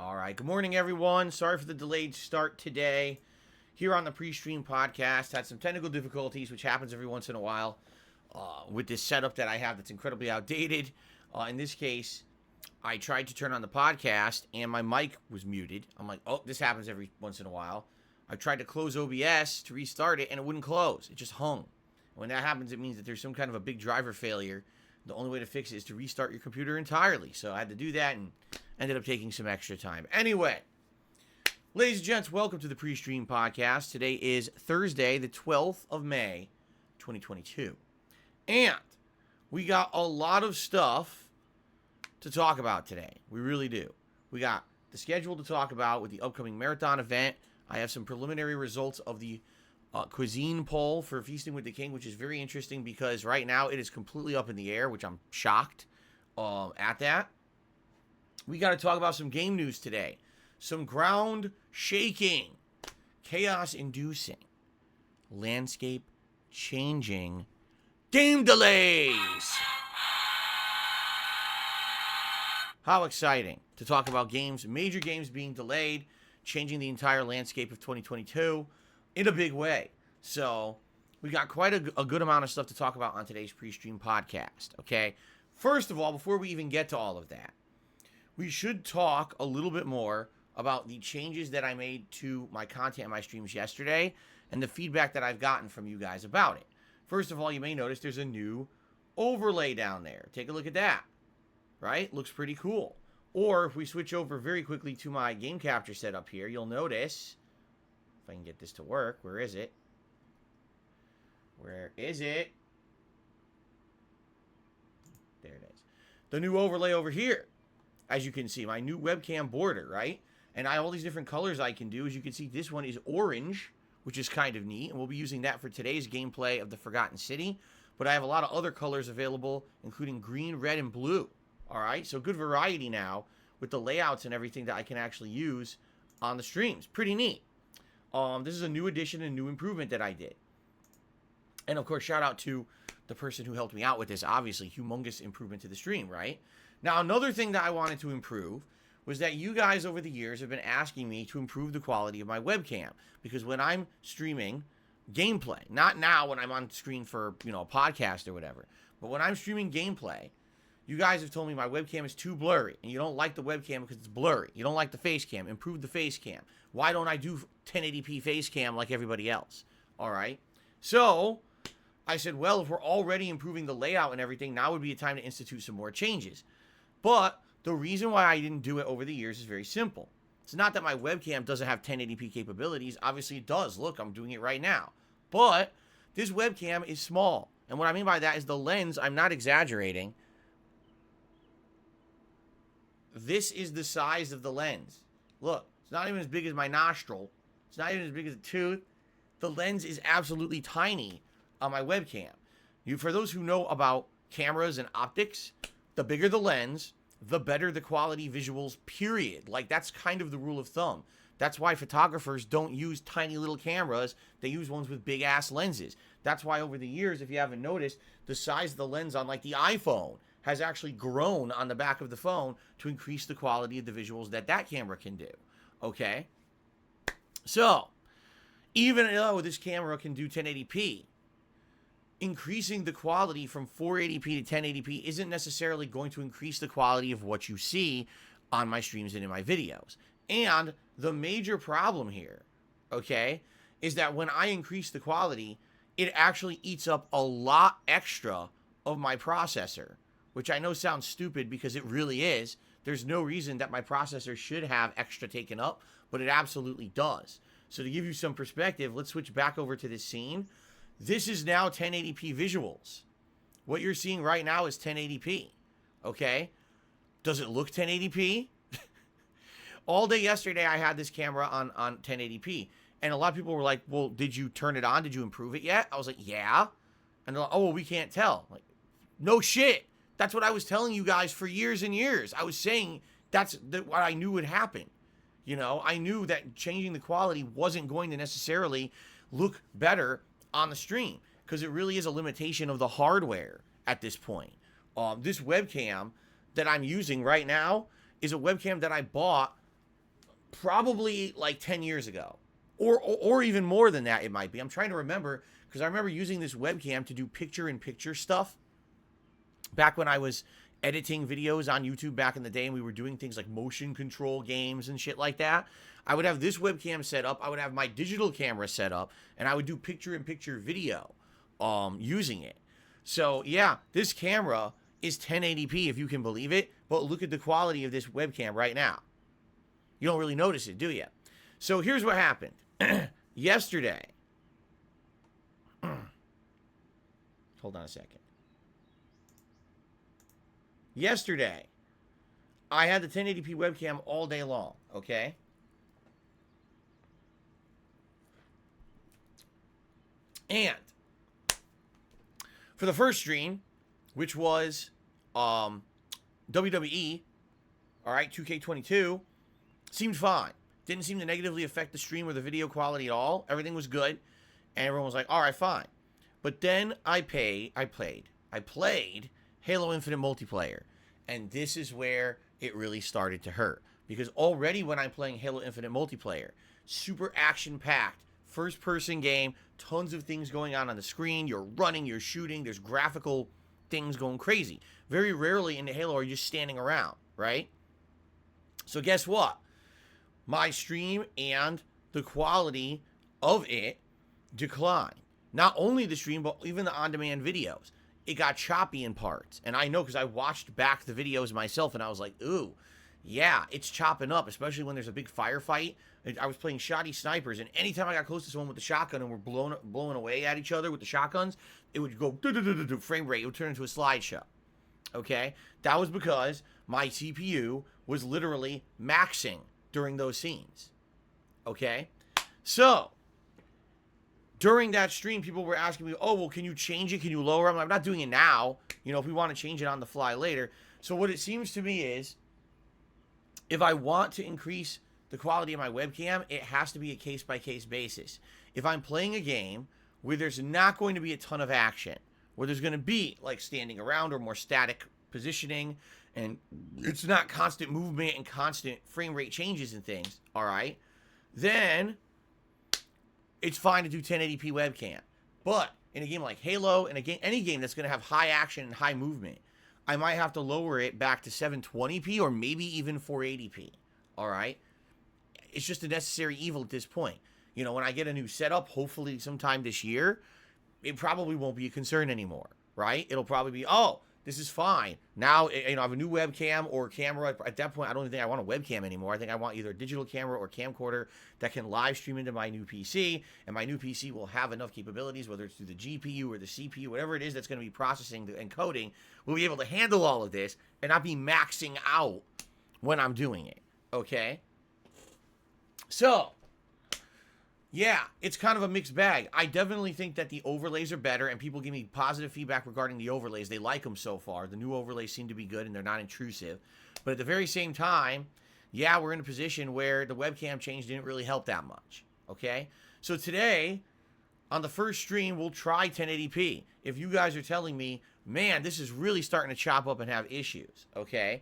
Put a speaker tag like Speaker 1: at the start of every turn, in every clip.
Speaker 1: All right. Good morning, everyone. Sorry for the delayed start today. Here on the PreStream podcast, had some technical difficulties, which happens every once in a while with this setup that I have that's incredibly outdated. In this case, I tried to turn on the podcast and my mic was muted. I'm like, oh, this happens every once in a while. I tried to close OBS to restart it and it wouldn't close. It just hung. When that happens, it means that there's some kind of a big driver failure. The only way to fix it is to restart your computer entirely. So I had to do that and ended up taking some extra time. Anyway, ladies and gents, welcome to the PreStream podcast. Today is Thursday, the 12th of May, 2022. And we got a lot of stuff to talk about today. We really do. We got the schedule to talk about with the upcoming marathon event. I have some preliminary results of the cuisine poll for Feasting with the King, which is very interesting because right now it is completely up in the air, which I'm shocked at that. We got to talk about some game news today. Some ground shaking, chaos inducing, landscape changing game delays. How exciting to talk about games, major games being delayed, changing the entire landscape of 2022 in a big way. So we got quite a good amount of stuff to talk about on today's PreStream podcast, okay? First of all, before we even get to all of that, we should talk a little bit more about the changes that I made to my content and my streams yesterday and the feedback that I've gotten from you guys about it. First of all, you may notice there's a new overlay down there. Take a look at that, right? Looks pretty cool. Or if we switch over very quickly to my game capture setup here, you'll notice, if I can get this to work, where is it? Where is it? There it is. The new overlay over here. As you can see, my new webcam border, right? And I have all these different colors I can do. As you can see, this one is orange, which is kind of neat. And we'll be using that for today's gameplay of the Forgotten City. But I have a lot of other colors available, including green, red, and blue. All right, so good variety now with the layouts and everything that I can actually use on the streams. Pretty neat. This is a new addition and new improvement that I did. And, of course, shout out to the person who helped me out with this. Obviously, humongous improvement to the stream, right? Now, another thing that I wanted to improve was that you guys over the years have been asking me to improve the quality of my webcam. Because when I'm streaming gameplay, not now when I'm on screen for, a podcast or whatever, but when I'm streaming gameplay, you guys have told me my webcam is too blurry, and you don't like the webcam because it's blurry. You don't like the face cam. Improve the face cam. Why don't I do 1080p face cam like everybody else? All right? So I said, well, if we're already improving the layout and everything, now would be a time to institute some more changes. But the reason why I didn't do it over the years is very simple. It's not that my webcam doesn't have 1080p capabilities. Obviously, it does. Look, I'm doing it right now. But this webcam is small. And what I mean by that is the lens, I'm not exaggerating. This is the size of the lens. Look, it's not even as big as my nostril. It's not even as big as a tooth. The lens is absolutely tiny on my webcam. For those who know about cameras and optics, the bigger the lens, the better the quality visuals, period. Like, that's kind of the rule of thumb. That's why photographers don't use tiny little cameras. They use ones with big-ass lenses. That's why over the years, if you haven't noticed, the size of the lens on, like, the iPhone has actually grown on the back of the phone to increase the quality of the visuals that camera can do. Okay? So, even though this camera can do 1080p, increasing the quality from 480p to 1080p isn't necessarily going to increase the quality of what you see on my streams and in my videos. And the major problem here, okay, is that when I increase the quality, it actually eats up a lot extra of my processor, which I know sounds stupid because it really is. There's no reason that my processor should have extra taken up, but it absolutely does. So to give you some perspective, let's switch back over to this scene. This is now 1080p visuals. What you're seeing right now is 1080p, okay? Does it look 1080p? All day yesterday, I had this camera on 1080p, and a lot of people were like, well, did you turn it on? Did you improve it yet? I was like, yeah. And they're like, oh, well, we can't tell. I'm like, no shit. That's what I was telling you guys for years and years. I was saying that's what I knew would happen. I knew that changing the quality wasn't going to necessarily look better on the stream because it really is a limitation of the hardware at this point. This webcam that I'm using right now is a webcam that I bought probably like 10 years ago. Or even more than that, it might be. I'm trying to remember, because I remember using this webcam to do picture-in-picture stuff back when I was editing videos on YouTube back in the day, and we were doing things like motion control games and shit like that. I would have this webcam set up, I would have my digital camera set up, and I would do picture-in-picture video using it. So yeah, this camera is 1080p, if you can believe it, but look at the quality of this webcam right now. You don't really notice it, do you? So here's what happened. Yesterday. Hold on a second. Yesterday, I had the 1080p webcam all day long, okay? And for the first stream, which was WWE, all right, 2K22, seemed fine. Didn't seem to negatively affect the stream or the video quality at all. Everything was good. And everyone was like, all right, fine. But then I played Halo Infinite multiplayer. And this is where it really started to hurt. Because already when I'm playing Halo Infinite multiplayer, super action-packed, first-person game, tons of things going on the screen. You're running, you're shooting, there's graphical things going crazy. Very rarely in the Halo are you just standing around, right? So guess what? My stream and the quality of it declined. Not only the stream, but even the on-demand videos. It got choppy in parts. And I know because I watched back the videos myself and I was like, ooh, yeah, it's chopping up, especially when there's a big firefight. I was playing shoddy snipers, and anytime I got close to someone with a shotgun and we're blowing away at each other with the shotguns, it would go frame rate. It would turn into a slideshow. Okay? That was because my CPU was literally maxing during those scenes. Okay? So, during that stream, people were asking me, oh, well, can you change it? Can you lower it? I'm not doing it now. You know, if we want to change it on the fly later. So what it seems to me is, if I want to increase the quality of my webcam, it has to be a case-by-case basis. If I'm playing a game where there's not going to be a ton of action, where there's going to be, like, standing around or more static positioning, and it's not constant movement and constant frame rate changes and things, all right, then it's fine to do 1080p webcam. But in a game like Halo, in a game, any game that's going to have high action and high movement, I might have to lower it back to 720p or maybe even 480p, all right? It's just a necessary evil at this point. You know, when I get a new setup, hopefully sometime this year, it probably won't be a concern anymore, right? It'll probably be, oh, this is fine. Now, you know, I have a new webcam or camera. At that point, I don't even think I want a webcam anymore. I think I want either a digital camera or camcorder that can live stream into my new PC, and my new PC will have enough capabilities, whether it's through the GPU or the CPU, whatever it is that's going to be processing and coding, we'll be able to handle all of this and not be maxing out when I'm doing it, okay? So, yeah, it's kind of a mixed bag. I definitely think that the overlays are better, and people give me positive feedback regarding the overlays. They like them so far. The new overlays seem to be good, and they're not intrusive. But at the very same time, yeah, we're in a position where the webcam change didn't really help that much, okay? So today, on the first stream, we'll try 1080p. If you guys are telling me, man, this is really starting to chop up and have issues, okay?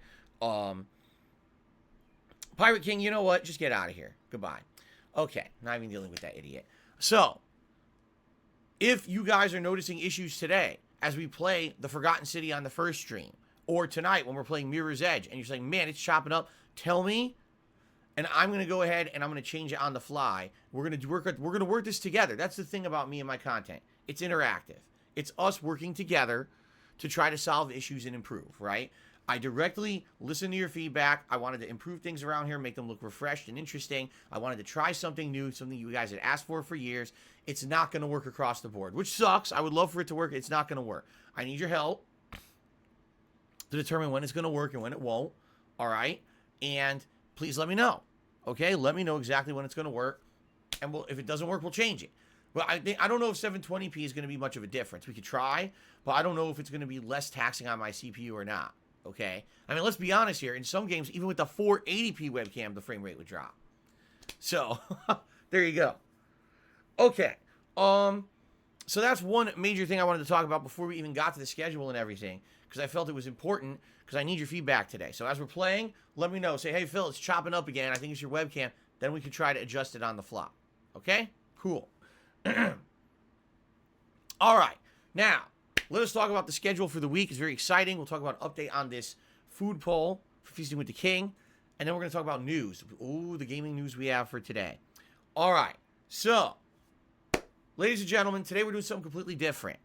Speaker 1: Pirate King, you know what? Just get out of here. Goodbye. Okay, not even dealing with that idiot. So, if you guys are noticing issues today as we play The Forgotten City on the first stream, or tonight when we're playing Mirror's Edge, and you're saying, man, it's chopping up, tell me, and I'm going to go ahead and I'm going to change it on the fly. We're going to work this together. That's the thing about me and my content. It's interactive. It's us working together to try to solve issues and improve, right? I directly listen to your feedback. I wanted to improve things around here, make them look refreshed and interesting. I wanted to try something new, something you guys had asked for years. It's not going to work across the board, which sucks. I would love for it to work. It's not going to work. I need your help to determine when it's going to work and when it won't, all right? And please let me know, okay? Let me know exactly when it's going to work, and if it doesn't work, we'll change it. Well, I don't know if 720p is going to be much of a difference. We could try, but I don't know if it's going to be less taxing on my CPU or not. Okay? I mean, let's be honest here. In some games, even with the 480p webcam, the frame rate would drop. So, there you go. Okay. So that's one major thing I wanted to talk about before we even got to the schedule and everything, because I felt it was important, because I need your feedback today. So as we're playing, let me know. Say, hey, Phil, it's chopping up again. I think it's your webcam. Then we can try to adjust it on the fly. Okay? Cool. All right. Now, let us talk about the schedule for the week. It's very exciting. We'll talk about an update on this food poll for Feasting with the King. And then we're going to talk about news. Ooh, the gaming news we have for today. All right. So, ladies and gentlemen, today we're doing something completely different.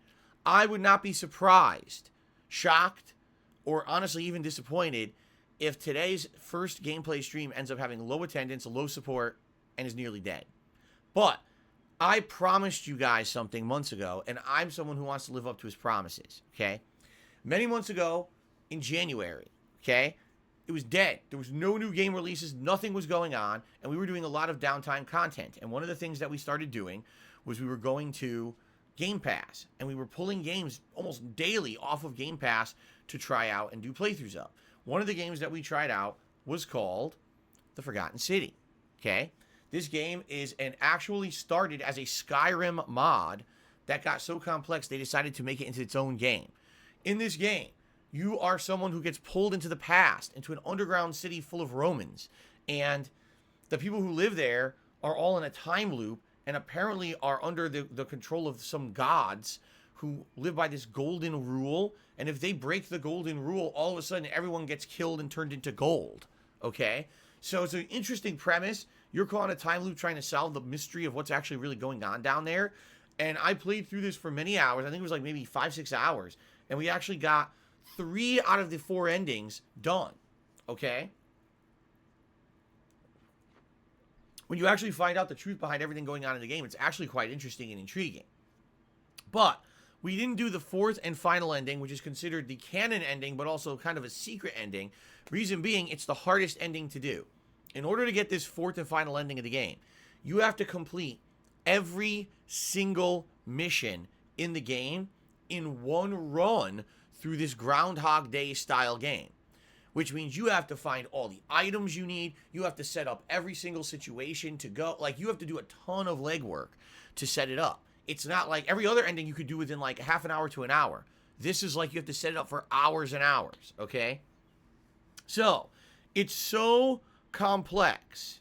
Speaker 1: I would not be surprised, shocked, or honestly even disappointed if today's first gameplay stream ends up having low attendance, low support, and is nearly dead. But I promised you guys something months ago, and I'm someone who wants to live up to his promises, okay? Many months ago, in January, okay, it was dead. There was no new game releases, nothing was going on, and we were doing a lot of downtime content. And one of the things that we started doing was we were going to Game Pass, and we were pulling games almost daily off of Game Pass to try out and do playthroughs of. One of the games that we tried out was called The Forgotten City, okay? This game is actually started as a Skyrim mod that got so complex they decided to make it into its own game. In this game, you are someone who gets pulled into the past, into an underground city full of Romans. And the people who live there are all in a time loop and apparently are under the control of some gods who live by this golden rule. And if they break the golden rule, all of a sudden everyone gets killed and turned into gold. Okay? So it's an interesting premise. You're caught in a time loop trying to solve the mystery of what's actually really going on down there. And I played through this for many hours. I think it was like maybe 5-6 hours. And we actually got 3 out of the 4 endings done. Okay? When you actually find out the truth behind everything going on in the game, it's actually quite interesting and intriguing. But we didn't do the 4th and final ending, which is considered the canon ending, but also kind of a secret ending. Reason being, it's the hardest ending to do. In order to get this 4th and final ending of the game, you have to complete every single mission in the game in one run through this Groundhog Day style game. Which means you have to find all the items you need. You have to set up every single situation to go. Like, you have to do a ton of legwork to set it up. It's not like every other ending you could do within like half an hour to an hour. This is like you have to set it up for hours and hours, okay? So, it's so complex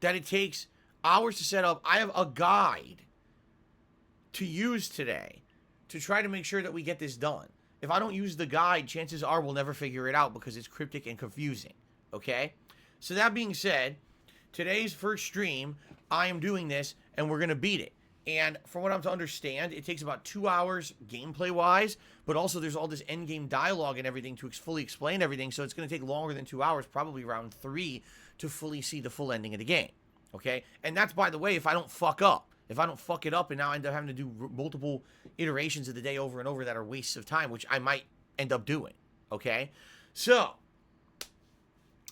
Speaker 1: that it takes hours to set up. I have a guide to use today to try to make sure that we get this done. If I don't use the guide, chances are we'll never figure it out because it's cryptic and confusing, okay? So that being said, today's first stream, I am doing this, and we're going to beat it. And from what I'm to understand, it takes about 2 hours gameplay-wise, but also there's all this endgame dialogue and everything to fully explain everything, so it's going to take longer than 2 hours, probably around 3, to fully see the full ending of the game, okay? And that's, by the way, if I don't fuck up. If I don't fuck it up and now I end up having to do multiple iterations of the day over and over that are wastes of time, which I might end up doing, okay? So,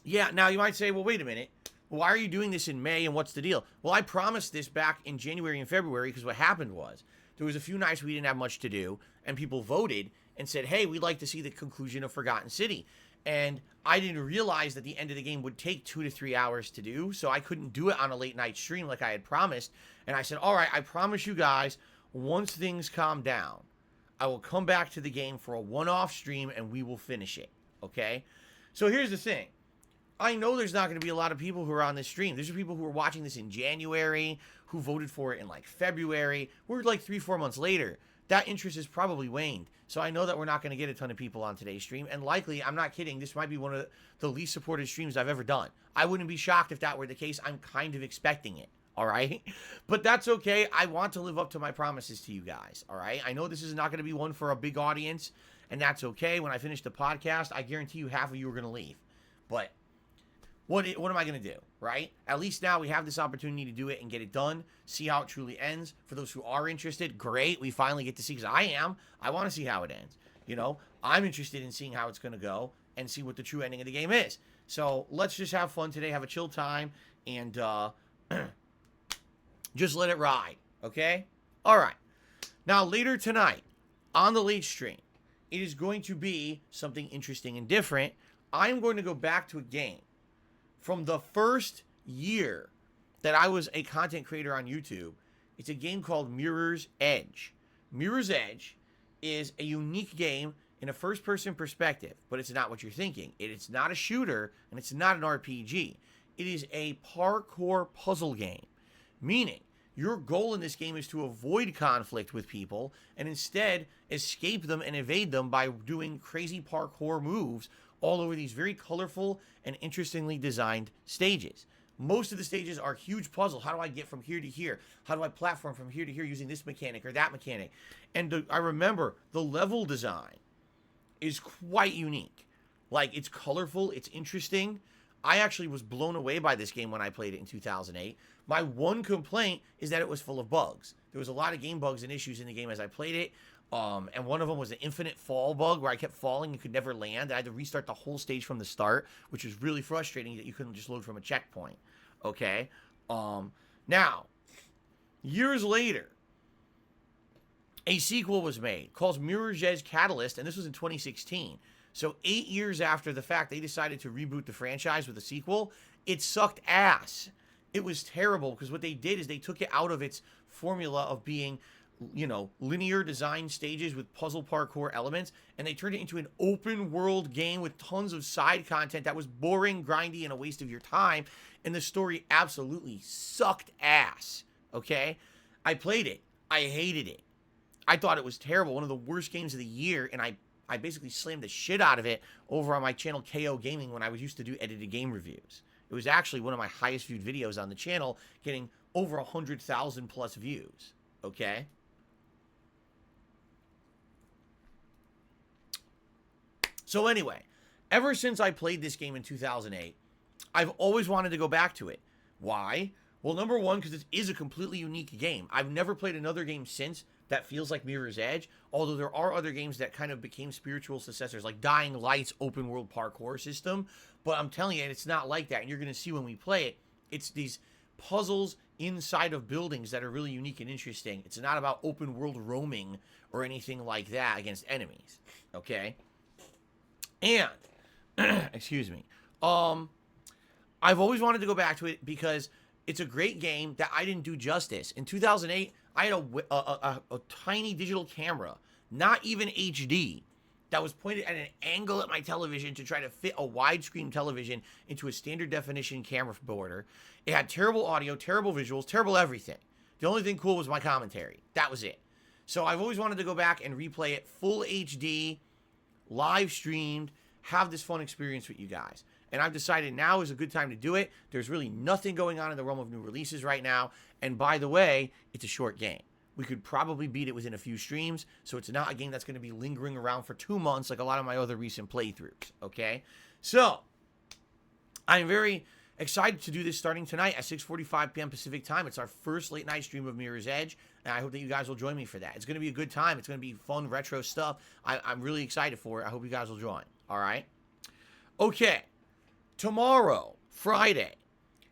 Speaker 1: yeah, now you might say, well, wait a minute. Why are you doing this in May and what's the deal? Well, I promised this back in January and February because what happened was there was a few nights we didn't have much to do and people voted and said, hey, we'd like to see the conclusion of Forgotten City. And I didn't realize that the end of the game would take 2 to 3 hours to do, so I couldn't do it on a late night stream like I had promised. And I said, all right, I promise you guys, once things calm down, I will come back to the game for a one-off stream and we will finish it, okay? So here's the thing. I know there's not going to be a lot of people who are on this stream. There's people who are watching this in January, who voted for it in like February. We're like 3-4 months later. That interest has probably waned. So I know that we're not going to get a ton of people on today's stream. And likely, I'm not kidding, this might be one of the least supported streams I've ever done. I wouldn't be shocked if that were the case. I'm kind of expecting it. All right? But that's okay. I want to live up to my promises to you guys. All right? I know this is not going to be one for a big audience. And that's okay. When I finish the podcast, I guarantee you half of you are going to leave. But what am I going to do, right? At least now we have this opportunity to do it and get it done, see how it truly ends. For those who are interested, great. We finally get to see, because I want to see how it ends. You know, I'm interested in seeing how it's going to go and see what the true ending of the game is. So let's just have fun today, have a chill time, and just let it ride, okay? All right. Now, later tonight, on the late stream, it is going to be something interesting and different. I'm going to go back to a game from the first year that I was a content creator on YouTube. It's a game called Mirror's Edge. Mirror's Edge is a unique game in a first-person perspective, but it's not what you're thinking. It's not a shooter, and it's not an RPG. It is a parkour puzzle game, meaning your goal in this game is to avoid conflict with people and instead escape them and evade them by doing crazy parkour moves all over these very colorful and interestingly designed stages. Most of the stages are huge puzzles. How do I get from here to here? How do I platform from here to here using this mechanic or that mechanic? And I remember the level design is quite unique. Like, it's colorful, it's interesting. I actually was blown away by this game when I played it in 2008. My one complaint is that it was full of bugs. There was a lot of game bugs and issues in the game as I played it. And one of them was an infinite fall bug where I kept falling and could never land. I had to restart the whole stage from the start, which was really frustrating that you couldn't just load from a checkpoint. Okay? Now, years later, a sequel was made called Mirror's Edge Catalyst, and this was in 2016. So 8 years after the fact, they decided to reboot the franchise with a sequel. It sucked ass. It was terrible because what they did is they took it out of its formula of being, you know, linear design stages with puzzle parkour elements, and they turned it into an open world game with tons of side content that was boring, grindy, and a waste of your time. And the story absolutely sucked ass. Okay? I played it. I hated it. I thought it was terrible. One of the worst games of the year, and I basically slammed the shit out of it over on my channel KO Gaming when I was used to do edited game reviews. It was actually one of my highest viewed videos on the channel, getting over 100,000 plus views. Okay? So anyway, ever since I played this game in 2008, I've always wanted to go back to it. Why? Well, number one, because it is a completely unique game. I've never played another game since that feels like Mirror's Edge, although there are other games that kind of became spiritual successors, like Dying Light's open world parkour system, but I'm telling you, it's not like that, and you're going to see when we play it, it's these puzzles inside of buildings that are really unique and interesting. It's not about open world roaming or anything like that against enemies, okay? And, excuse me, I've always wanted to go back to it because it's a great game that I didn't do justice. In 2008, I had a tiny digital camera, not even HD, that was pointed at an angle at my television to try to fit a widescreen television into a standard definition camera border. It had terrible audio, terrible visuals, terrible everything. The only thing cool was my commentary. That was it. So I've always wanted to go back and replay it full HD, live streamed, have this fun experience with you guys. And I've decided now is a good time to do it. There's really nothing going on in the realm of new releases right now. And by the way, it's a short game. We could probably beat it within a few streams, so it's not a game that's going to be lingering around for 2 months like a lot of my other recent playthroughs, okay? So, I'm very excited to do this starting tonight at 6:45 p.m. Pacific time. It's our first late night stream of Mirror's Edge, and I hope that you guys will join me for that. It's going to be a good time. It's going to be fun, retro stuff. I'm really excited for it. I hope you guys will join, all right? Okay. Tomorrow, Friday,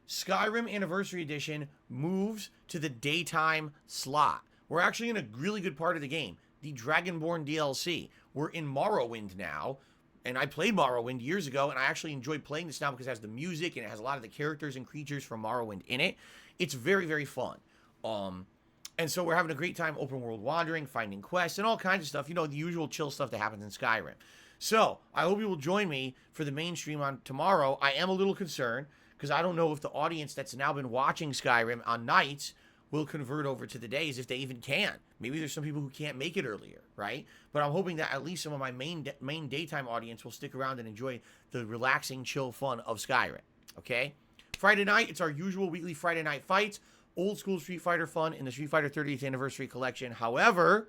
Speaker 1: Skyrim Anniversary Edition moves to the daytime slot. We're actually in a really good part of the game, the Dragonborn DLC. We're in Morrowind now, and I played Morrowind years ago, and I actually enjoyed playing this now because it has the music, and it has a lot of the characters and creatures from Morrowind in it. It's very, very fun. And so we're having a great time open world wandering, finding quests, and all kinds of stuff. You know, the usual chill stuff that happens in Skyrim. So, I hope you will join me for the main stream on tomorrow. I am a little concerned, because I don't know if the audience that's now been watching Skyrim on nights will convert over to the days, if they even can. Maybe there's some people who can't make it earlier, right? But I'm hoping that at least some of my main daytime audience will stick around and enjoy the relaxing, chill fun of Skyrim, okay? Friday night, it's our usual weekly Friday night fights, old school Street Fighter fun in the Street Fighter 30th Anniversary Collection. However,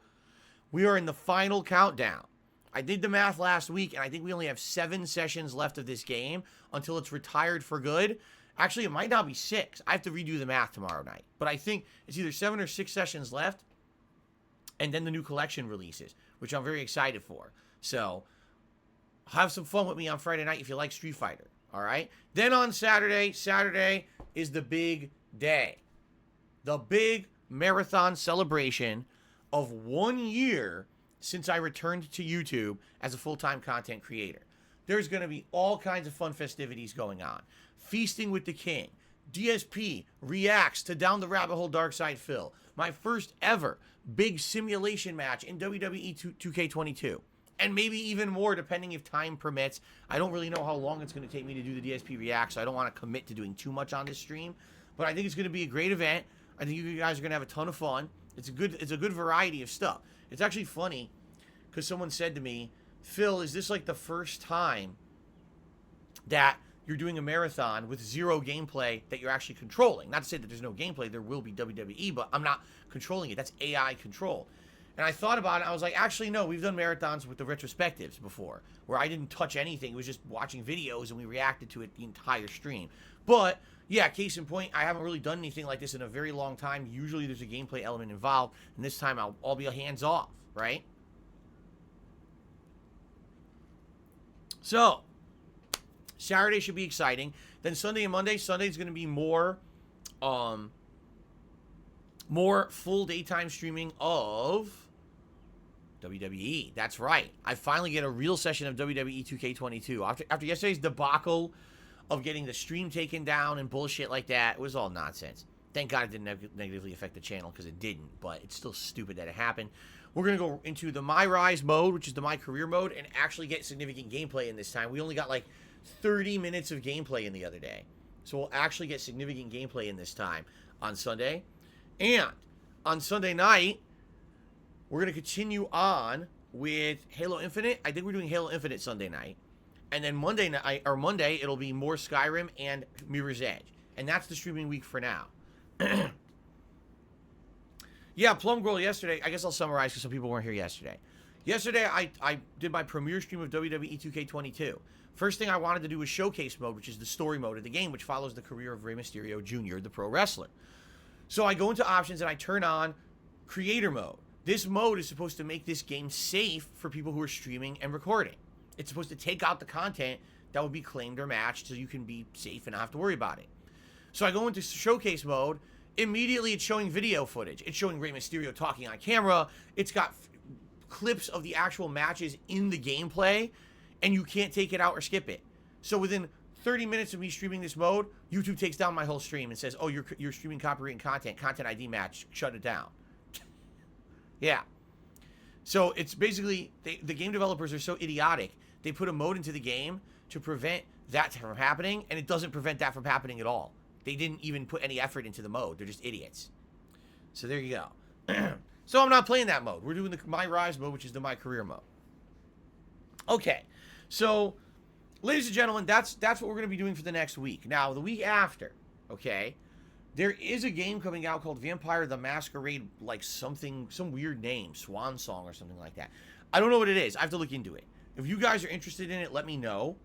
Speaker 1: we are in the final countdown. I did the math last week, and I think we only have 7 sessions left of this game until it's retired for good. Actually, it might now be 6. I have to redo the math tomorrow night. But I think it's either 7 or 6 sessions left, and then the new collection releases, which I'm very excited for. So, have some fun with me on Friday night if you like Street Fighter, all right? Then on Saturday is the big day. The big marathon celebration of 1 year since I returned to YouTube as a full-time content creator. There's going to be all kinds of fun festivities going on. Feasting with the King. DSP reacts to Down the Rabbit Hole Dark Side Phil. My first ever big simulation match in WWE 2K22. and maybe even more depending if time permits. I don't really know how long it's going to take me to do the DSP React, so I don't want to commit to doing too much on this stream. But I think it's going to be a great event. I think you guys are going to have a ton of fun. It's a good variety of stuff. It's actually funny because someone said to me, Phil, is this like the first time that you're doing a marathon with zero gameplay that you're actually controlling? Not to say that there's no gameplay, there will be WWE, but I'm not controlling it. That's AI control. And I thought about it, I was like, actually, no, we've done marathons with the retrospectives before, where I didn't touch anything. It was just watching videos, and we reacted to it the entire stream. But, yeah, case in point, I haven't really done anything like this in a very long time. Usually there's a gameplay element involved, and this time I'll be hands-off, right? So, Saturday should be exciting. Then Sunday and Monday. Sunday's going to be more full daytime streaming of WWE. That's right. I finally get a real session of WWE 2K22. After yesterday's debacle of getting the stream taken down and bullshit like that, it was all nonsense. Thank God it didn't negatively affect the channel, because it didn't, but it's still stupid that it happened. We're going to go into the My Rise mode, which is the My Career mode, and actually get significant gameplay in this time. We only got like 30 minutes of gameplay in the other day. So we'll actually get significant gameplay in this time on Sunday. And on Sunday night, we're going to continue on with Halo Infinite. I think we're doing Halo Infinite Sunday night. And then Monday, it'll be more Skyrim and Mirror's Edge. And that's the streaming week for now. Yeah, Plum Girl yesterday. I guess I'll summarize because some people weren't here yesterday. Yesterday, I did my premiere stream of WWE 2K22. First thing I wanted to do was Showcase mode, which is the story mode of the game, which follows the career of Rey Mysterio Jr., the pro wrestler. So I go into options and I turn on Creator mode. This mode is supposed to make this game safe for people who are streaming and recording. It's supposed to take out the content that would be claimed or matched so you can be safe and not have to worry about it. So I go into Showcase mode. Immediately, it's showing video footage. It's showing Rey Mysterio talking on camera. It's got clips of the actual matches in the gameplay, and you can't take it out or skip it. So within 30 minutes of me streaming this mode, YouTube takes down my whole stream and says, oh, you're streaming copyrighted content ID match, shut it down. Yeah. So it's basically, the game developers are so idiotic, they put a mode into the game to prevent that from happening, and it doesn't prevent that from happening at all. They didn't even put any effort into the mode. They're just idiots. So there you go. So I'm not playing that mode. We're doing the My Rise mode, which is the My Career mode. Okay. So, ladies and gentlemen, that's what we're going to be doing for the next week. Now, the week after, okay, there is a game coming out called Vampire the Masquerade, like some weird name, Swan Song or something like that. I don't know what it is. I have to look into it. If you guys are interested in it, let me know.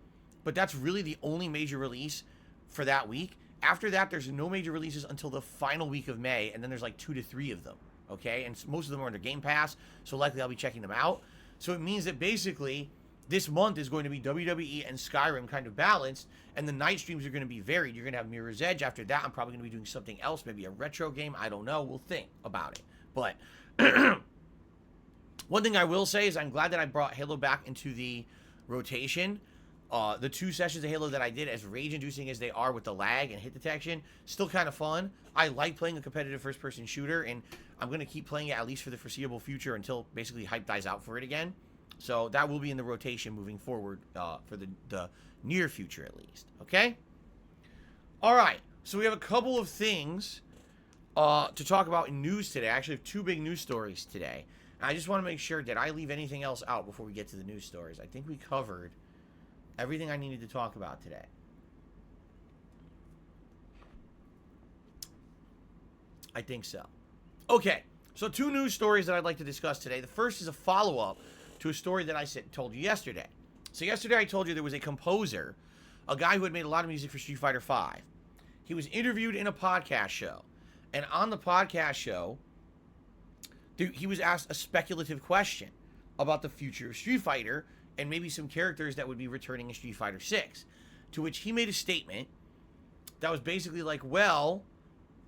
Speaker 1: But that's really the only major release for that week. After that, there's no major releases until the final week of May, and then there's like 2 to 3 of them, okay? And most of them are under Game Pass, so likely I'll be checking them out. So it means that basically this month is going to be WWE and Skyrim kind of balanced, and the night streams are going to be varied. You're going to have Mirror's Edge. After that, I'm probably going to be doing something else, maybe a retro game. I don't know. We'll think about it. But one thing I will say is I'm glad that I brought Halo back into the rotation. The 2 sessions of Halo that I did, as rage-inducing as they are with the lag and hit detection, still kind of fun. I like playing a competitive first-person shooter, and I'm going to keep playing it at least for the foreseeable future until basically hype dies out for it again. So that will be in the rotation moving forward for the near future at least. Okay? All right. So we have a couple of things to talk about in news today. I actually have 2 big news stories today. And I just want to make sure, did I leave anything else out before we get to the news stories? I think we covered everything I needed to talk about today. I think so. Okay, so 2 news stories that I'd like to discuss today. The first is a follow-up to a story that I told you yesterday. So yesterday I told you there was a composer, a guy who had made a lot of music for Street Fighter V. He was interviewed in a podcast show. And on the podcast show, he was asked a speculative question about the future of Street Fighter and maybe some characters that would be returning in Street Fighter 6. To which he made a statement that was basically like, well,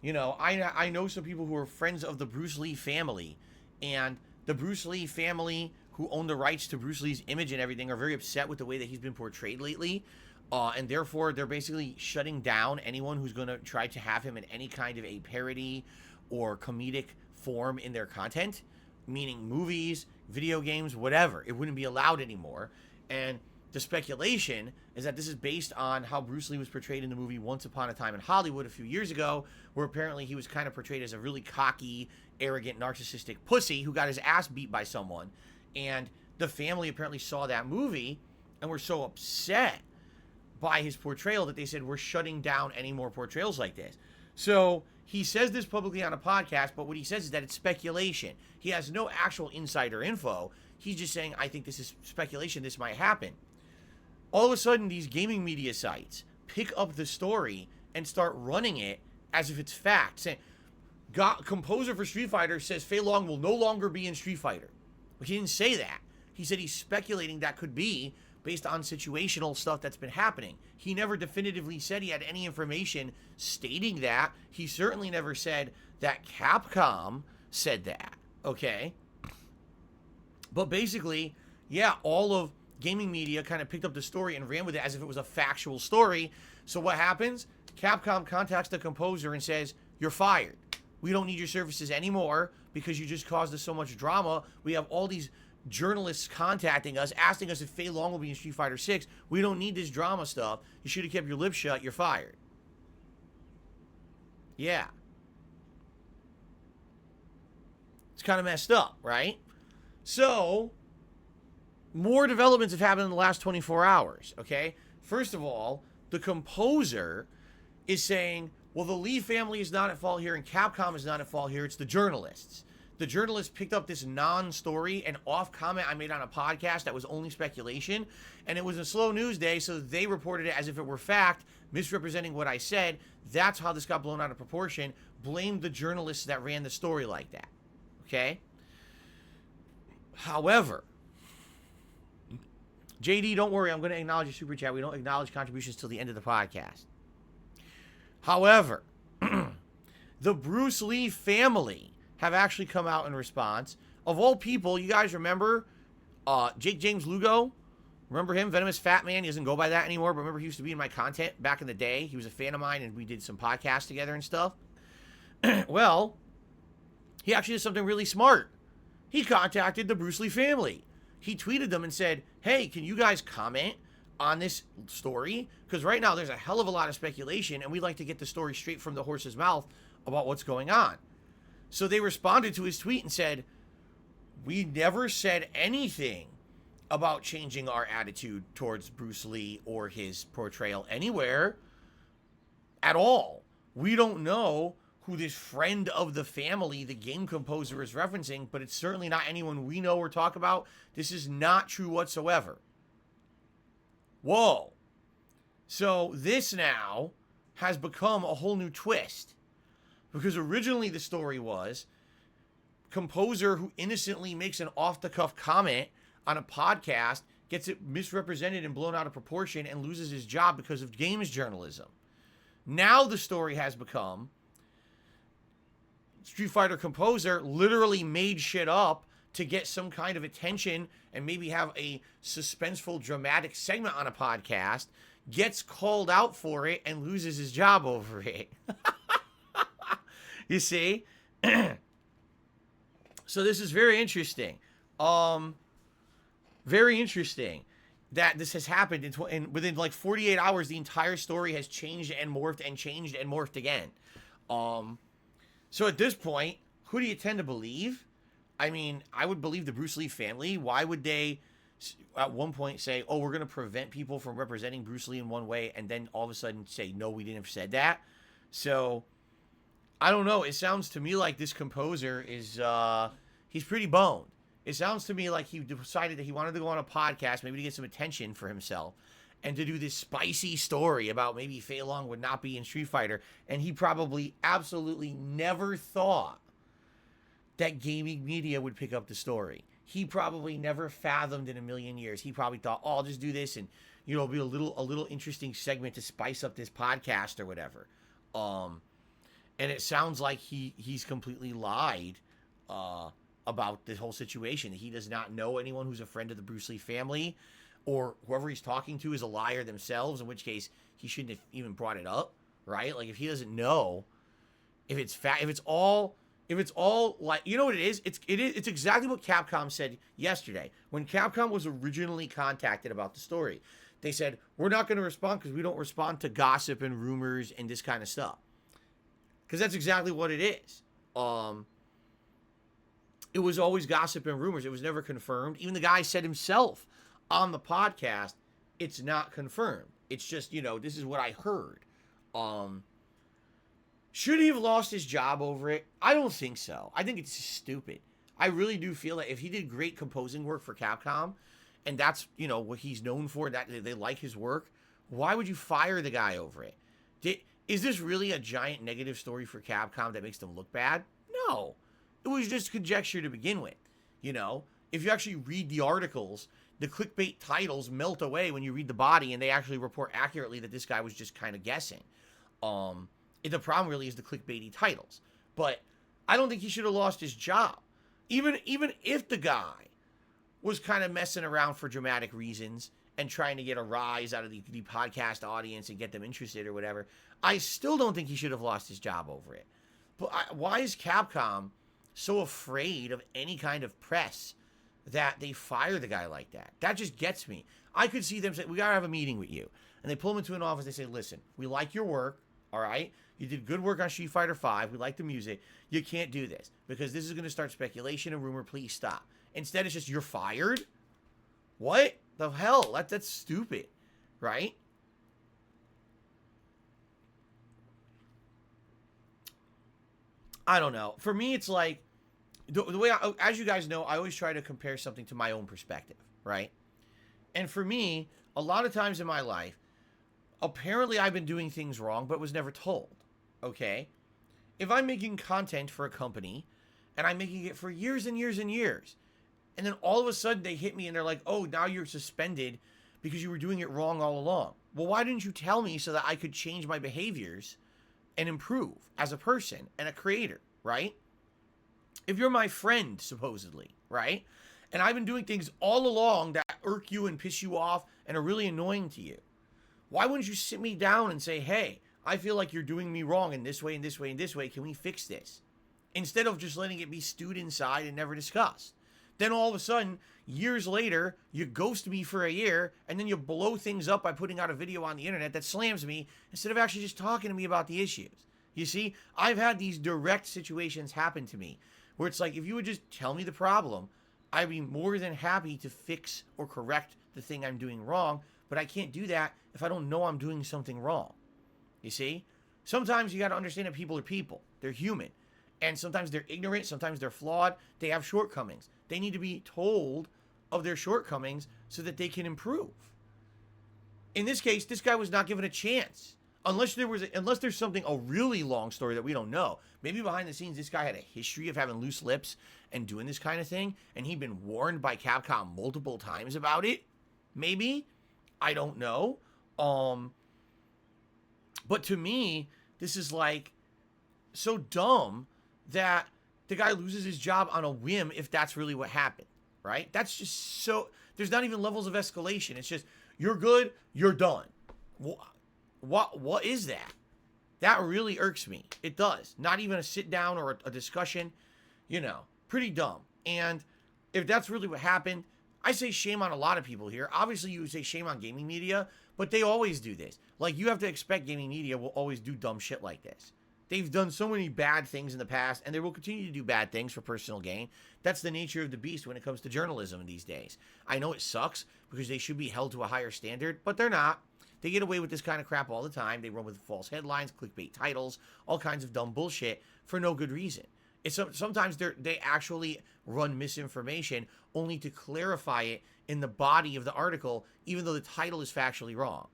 Speaker 1: you know, I know some people who are friends of the Bruce Lee family, and the Bruce Lee family who own the rights to Bruce Lee's image and everything are very upset with the way that he's been portrayed lately, and therefore they're basically shutting down anyone who's going to try to have him in any kind of a parody or comedic form in their content. meaning movies, video games, whatever. It wouldn't be allowed anymore. And the speculation is that this is based on how Bruce Lee was portrayed in the movie Once Upon a Time in Hollywood a few years ago, where apparently he was kind of portrayed as a really cocky, arrogant, narcissistic pussy who got his ass beat by someone. And the family apparently saw that movie and were so upset by his portrayal that they said, we're shutting down any more portrayals like this. So he says this publicly on a podcast, but what he says is that it's speculation. He has no actual insider info. He's just saying, I think this is speculation, this might happen. All of a sudden, these gaming media sites pick up the story and start running it as if it's fact. Saying, composer for Street Fighter says Fei Long will no longer be in Street Fighter. But he didn't say that. He said he's speculating that could be based on situational stuff that's been happening. He never definitively said he had any information stating that. He certainly never said that Capcom said that, okay? But basically, yeah, all of gaming media kind of picked up the story and ran with it as if it was a factual story. So what happens? Capcom contacts the composer and says, you're fired. We don't need your services anymore because you just caused us so much drama. We have all these journalists contacting us, asking us if Fei Long will be in Street Fighter 6. We don't need this drama stuff. You should have kept your lips shut. You're fired. Yeah. It's kind of messed up, right? So, more developments have happened in the last 24 hours, okay? First of all, the composer is saying, well, the Lee family is not at fault here and Capcom is not at fault here. It's the journalists. The journalists picked up this non-story and off comment I made on a podcast that was only speculation, and it was a slow news day, so they reported it as if it were fact, misrepresenting what I said. That's how this got blown out of proportion. Blamed the journalists that ran the story like that, okay? However, JD, don't worry, I'm going to acknowledge your super chat. We don't acknowledge contributions till the end of the podcast. However, the Bruce Lee family have actually come out in response. Of all people, you guys remember Jake James Lugo? Remember him? Venomous Fat Man. He doesn't go by that anymore, but remember he used to be in my content back in the day. He was a fan of mine, and we did some podcasts together and stuff. Well, he actually did something really smart. He contacted the Bruce Lee family. He tweeted them and said, hey, can you guys comment on this story? Because right now there's a hell of a lot of speculation, and we'd like to get the story straight from the horse's mouth about what's going on. So they responded to his tweet and said, we never said anything about changing our attitude towards Bruce Lee or his portrayal anywhere at all. We don't know who this friend of the family, the game composer, is referencing, but it's certainly not anyone we know or talk about. This is not true whatsoever. Whoa. So this now has become a whole new twist. Because originally the story was composer who innocently makes an off-the-cuff comment on a podcast gets it misrepresented and blown out of proportion and loses his job because of games journalism. Now the story has become Street Fighter composer literally made shit up to get some kind of attention and maybe have a suspenseful, dramatic segment on a podcast, gets called out for it, and loses his job over it. You see? So this is very interesting. Very interesting that this has happened within like 48 hours. The entire story has changed and morphed and changed and morphed again. So at this point, who do you tend to believe? I mean, I would believe the Bruce Lee family. Why would they at one point say, oh, we're going to prevent people from representing Bruce Lee in one way, and then all of a sudden say, no, we didn't have said that? So I don't know. It sounds to me like this composer is, he's pretty boned. It sounds to me like he decided that he wanted to go on a podcast, maybe to get some attention for himself, and to do this spicy story about maybe Fei Long would not be in Street Fighter. And he probably absolutely never thought that gaming media would pick up the story. He probably never fathomed in a million years. He probably thought, oh, I'll just do this and, you know, it'll be a little interesting segment to spice up this podcast or whatever. And it sounds like he's completely lied about this whole situation. He does not know anyone who's a friend of the Bruce Lee family, or whoever he's talking to is a liar themselves, in which case he shouldn't have even brought it up, right? Like, if he doesn't know, if it's all If it's all like, you know what it is? It's exactly what Capcom said yesterday when Capcom was originally contacted about the story. They said, we're not going to respond because we don't respond to gossip and rumors and this kind of stuff. Because that's exactly what it is. It was always gossip and rumors. It was never confirmed. Even the guy said himself on the podcast, it's not confirmed. It's just, this is what I heard. Should he have lost his job over it? I don't think so. I think it's stupid. I really do feel that if he did great composing work for Capcom, and that's, what he's known for, that they like his work, why would you fire the guy over it? Is this really a giant negative story for Capcom that makes them look bad? No. It was just conjecture to begin with. If you actually read the articles, the clickbait titles melt away when you read the body, and they actually report accurately that this guy was just kind of guessing. The problem really is the clickbaity titles. But I don't think he should have lost his job. Even if the guy was kind of messing around for dramatic reasons and trying to get a rise out of the podcast audience and get them interested or whatever, I still don't think he should have lost his job over it. But why is Capcom so afraid of any kind of press that they fire the guy like that? That just gets me. I could see them say, we got to have a meeting with you. And they pull him into an office. They say, listen, we like your work. All right. You did good work on Street Fighter V. We like the music. You can't do this because this is going to start speculation and rumor. Please stop. Instead, it's just, you're fired. What the hell? That's stupid. Right? I don't know. For me, it's like, the way, as you guys know, I always try to compare something to my own perspective. Right? And for me, a lot of times in my life, apparently I've been doing things wrong, but was never told. Okay? If I'm making content for a company, and I'm making it for years and years and years, and then all of a sudden they hit me and they're like, oh, now you're suspended because you were doing it wrong all along. Well, why didn't you tell me so that I could change my behaviors and improve as a person and a creator, right? If you're my friend, supposedly, right? And I've been doing things all along that irk you and piss you off and are really annoying to you, why wouldn't you sit me down and say, hey, I feel like you're doing me wrong in this way, and this way, and this way. Can we fix this? Instead of just letting it be stewed inside and never discussed. Then all of a sudden, years later, you ghost me for a year, and then you blow things up by putting out a video on the internet that slams me instead of actually just talking to me about the issues. You see, I've had these direct situations happen to me where it's like, if you would just tell me the problem, I'd be more than happy to fix or correct the thing I'm doing wrong, but I can't do that if I don't know I'm doing something wrong. You see? Sometimes you got to understand that people are people. They're human. And sometimes they're ignorant. Sometimes they're flawed. They have shortcomings. They need to be told of their shortcomings so that they can improve. In this case, this guy was not given a chance. Unless there's something, a really long story that we don't know. Maybe behind the scenes, this guy had a history of having loose lips and doing this kind of thing. And he'd been warned by Capcom multiple times about it. Maybe. I don't know. But to me, this is like so dumb that the guy loses his job on a whim if that's really what happened, right? That's just so, there's not even levels of escalation. It's just, you're good, you're done. What is that? That really irks me. It does. Not even a sit down or a discussion, pretty dumb. And if that's really what happened, I say shame on a lot of people here. Obviously, you would say shame on gaming media, but they always do this. Like, you have to expect gaming media will always do dumb shit like this. They've done so many bad things in the past, and they will continue to do bad things for personal gain. That's the nature of the beast when it comes to journalism these days. I know it sucks because they should be held to a higher standard, but they're not. They get away with this kind of crap all the time. They run with false headlines, clickbait titles, all kinds of dumb bullshit for no good reason. Sometimes they actually run misinformation only to clarify it in the body of the article, even though the title is factually wrong.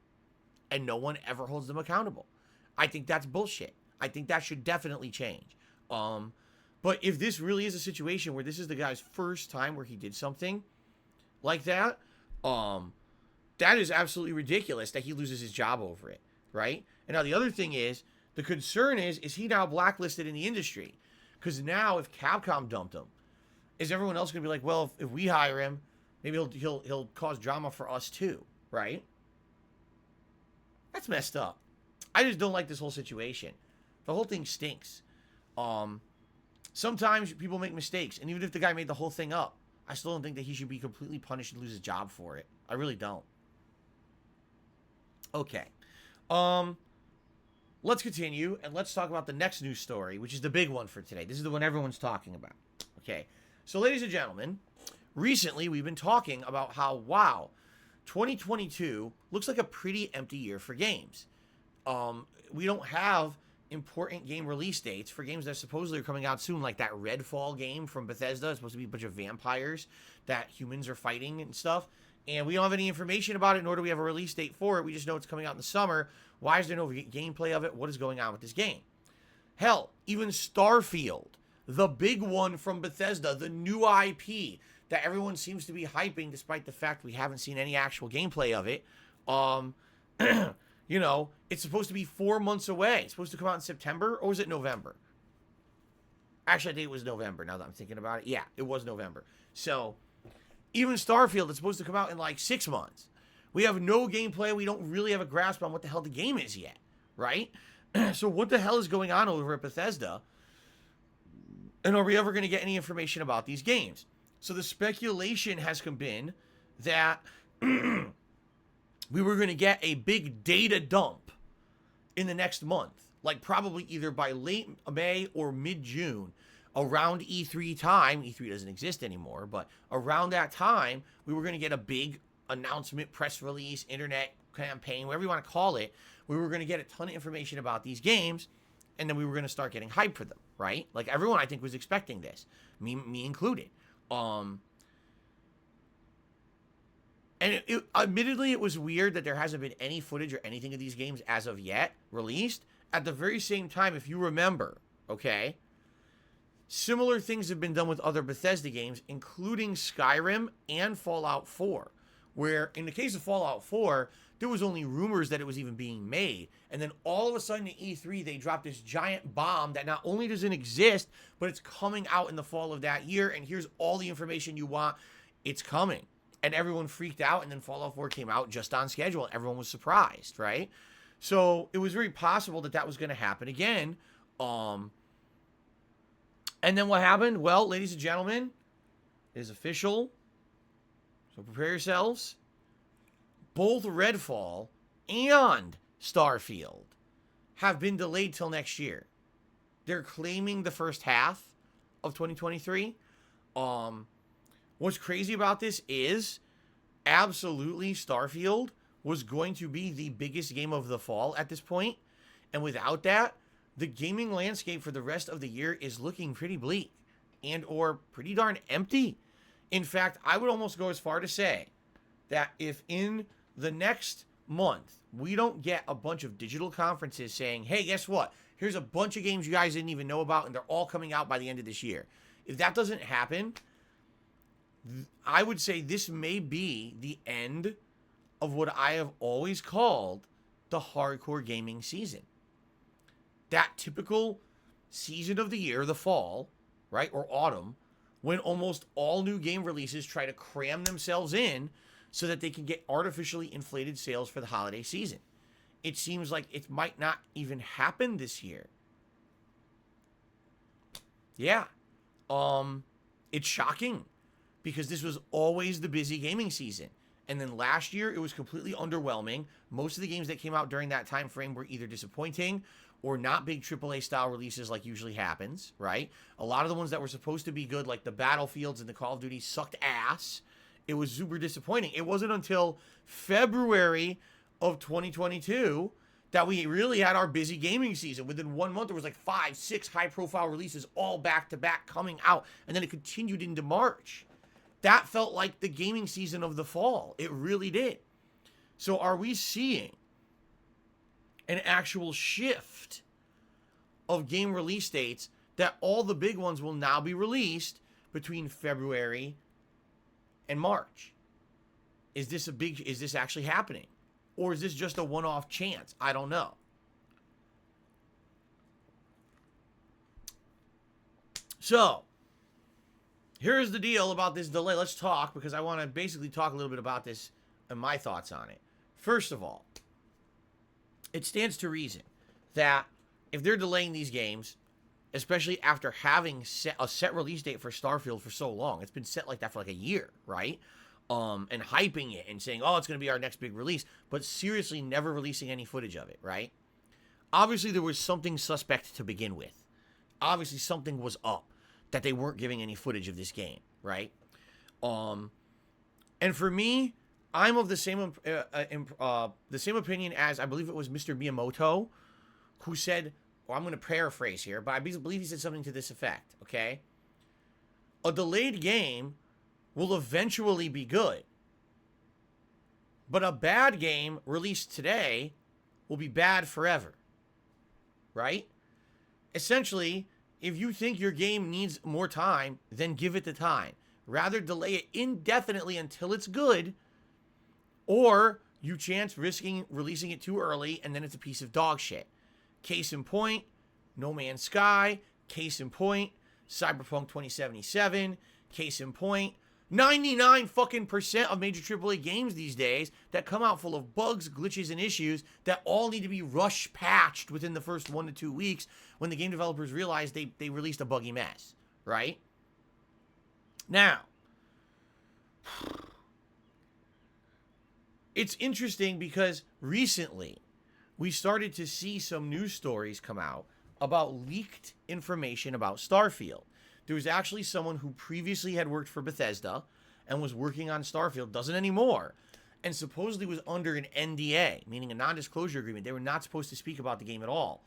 Speaker 1: And no one ever holds them accountable. I think that's bullshit. I think that should definitely change. But if this really is a situation where this is the guy's first time where he did something like that, that is absolutely ridiculous that he loses his job over it, right? And now the other thing is, the concern is he now blacklisted in the industry? Because now if Capcom dumped him, is everyone else going to be like, well, if we hire him, maybe he'll cause drama for us too, right? That's messed up. I just don't like this whole situation. The whole thing stinks. sometimes people make mistakes, and even if the guy made the whole thing up, I still don't think that he should be completely punished and lose his job for it. I really don't. Okay. Let's continue, and let's talk about the next news story, which is the big one for today. This is the one everyone's talking about. Okay. So, ladies and gentlemen, recently we've been talking about how, wow, 2022 looks like a pretty empty year for games. We don't have important game release dates for games that supposedly are coming out soon, like that Redfall game from Bethesda. It's supposed to be a bunch of vampires that humans are fighting and stuff. And we don't have any information about it, nor do we have a release date for it. We just know it's coming out in the summer. Why is there no gameplay of it? What is going on with this game? Hell, even Starfield, the big one from Bethesda, the new IP that everyone seems to be hyping, despite the fact we haven't seen any actual gameplay of it. You know, it's supposed to be 4 months away. It's supposed to come out in September, or was it November? Actually, I think it was November, now that I'm thinking about it. Yeah, it was November. So, even Starfield is supposed to come out in like 6 months. We have no gameplay. We don't really have a grasp on what the hell the game is yet, right? So what the hell is going on over at Bethesda? And are we ever going to get any information about these games? So the speculation has been that we were going to get a big data dump in the next month, like probably either by late May or mid-June, around E3 time. E3 doesn't exist anymore, but around that time, we were going to get a big announcement, press release, internet campaign, whatever you want to call it. We were going to get a ton of information about these games, and then we were going to start getting hype for them, right? Like everyone, I think, was expecting this, me included. And admittedly, it was weird that there hasn't been any footage or anything of these games as of yet released. At the very same time, if you remember, okay, similar things have been done with other Bethesda games, including Skyrim and Fallout 4, where in the case of Fallout 4, there was only rumors that it was even being made. And then all of a sudden at E3, they dropped this giant bomb that not only doesn't exist, but it's coming out in the fall of that year. And here's all the information you want. It's coming. And everyone freaked out. And then Fallout 4 came out just on schedule. And everyone was surprised, right? So it was very possible that that was going to happen again. And then what happened? Well, ladies and gentlemen, it is official. So prepare yourselves. Both Redfall and Starfield have been delayed till next year. They're claiming the first half of 2023. What's crazy about this is absolutely Starfield was going to be the biggest game of the fall at this point. And without that, the gaming landscape for the rest of the year is looking pretty bleak and or pretty darn empty. In fact, I would almost go as far to say that if in the next month we don't get a bunch of digital conferences saying, hey, guess what? Here's a bunch of games you guys didn't even know about, and they're all coming out by the end of this year. If that doesn't happen, I would say this may be the end of what I have always called the hardcore gaming season. That typical season of the year, the fall, right, or autumn, when almost all new game releases try to cram themselves in so that they can get artificially inflated sales for the holiday season. It seems like it might not even happen this year. Yeah. It's shocking because this was always the busy gaming season. And then last year, it was completely underwhelming. Most of the games that came out during that time frame were either disappointing or not big AAA style releases like usually happens, right? A lot of the ones that were supposed to be good, like the Battlefields and the Call of Duty, sucked ass. It was super disappointing. It wasn't until February of 2022 that we really had our busy gaming season. Within 1 month, there was like 5, 6 high-profile releases all back-to-back coming out, and then it continued into March. That felt like the gaming season of the fall. It really did. So are we seeing an actual shift of game release dates that all the big ones will now be released between February and March? Is this actually happening? Or is this just a one-off chance? I don't know. So, here's the deal about this delay. Let's talk, because I want to basically talk a little bit about this and my thoughts on it. First of all, it stands to reason that if they're delaying these games, especially after having a set release date for Starfield for so long. It's been set like that for like a year, right? And hyping it and saying, oh, it's going to be our next big release, but seriously never releasing any footage of it, right? Obviously, there was something suspect to begin with. Obviously, something was up that they weren't giving any footage of this game, right? And for me, I'm of the same opinion as, I believe it was Mr. Miyamoto, who said, well, I'm going to paraphrase here, but I believe he said something to this effect, okay? A delayed game will eventually be good, but a bad game released today will be bad forever, right? Essentially, if you think your game needs more time, then give it the time. Rather delay it indefinitely until it's good, or you chance risking releasing it too early and then it's a piece of dog shit. Case in point, No Man's Sky. Case in point, Cyberpunk 2077. Case in point, 99% of major AAA games these days that come out full of bugs, glitches, and issues that all need to be rush patched within the first 1 to 2 weeks when the game developers realize they released a buggy mess, right? Now, it's interesting because recently we started to see some news stories come out about leaked information about Starfield. There was actually someone who previously had worked for Bethesda and was working on Starfield, doesn't anymore, and supposedly was under an NDA, meaning a non-disclosure agreement. They were not supposed to speak about the game at all.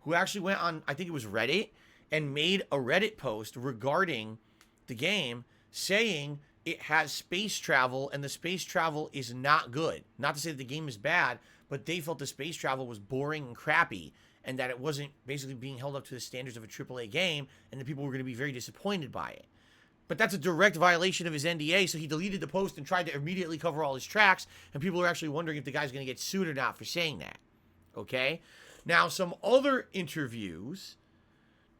Speaker 1: Who actually went on, I think it was Reddit, and made a Reddit post regarding the game saying it has space travel and the space travel is not good. Not to say that the game is bad, but they felt the space travel was boring and crappy and that it wasn't basically being held up to the standards of a AAA game and that people were going to be very disappointed by it. But that's a direct violation of his NDA, so he deleted the post and tried to immediately cover all his tracks, and people are actually wondering if the guy's going to get sued or not for saying that. Okay? Now, some other interviews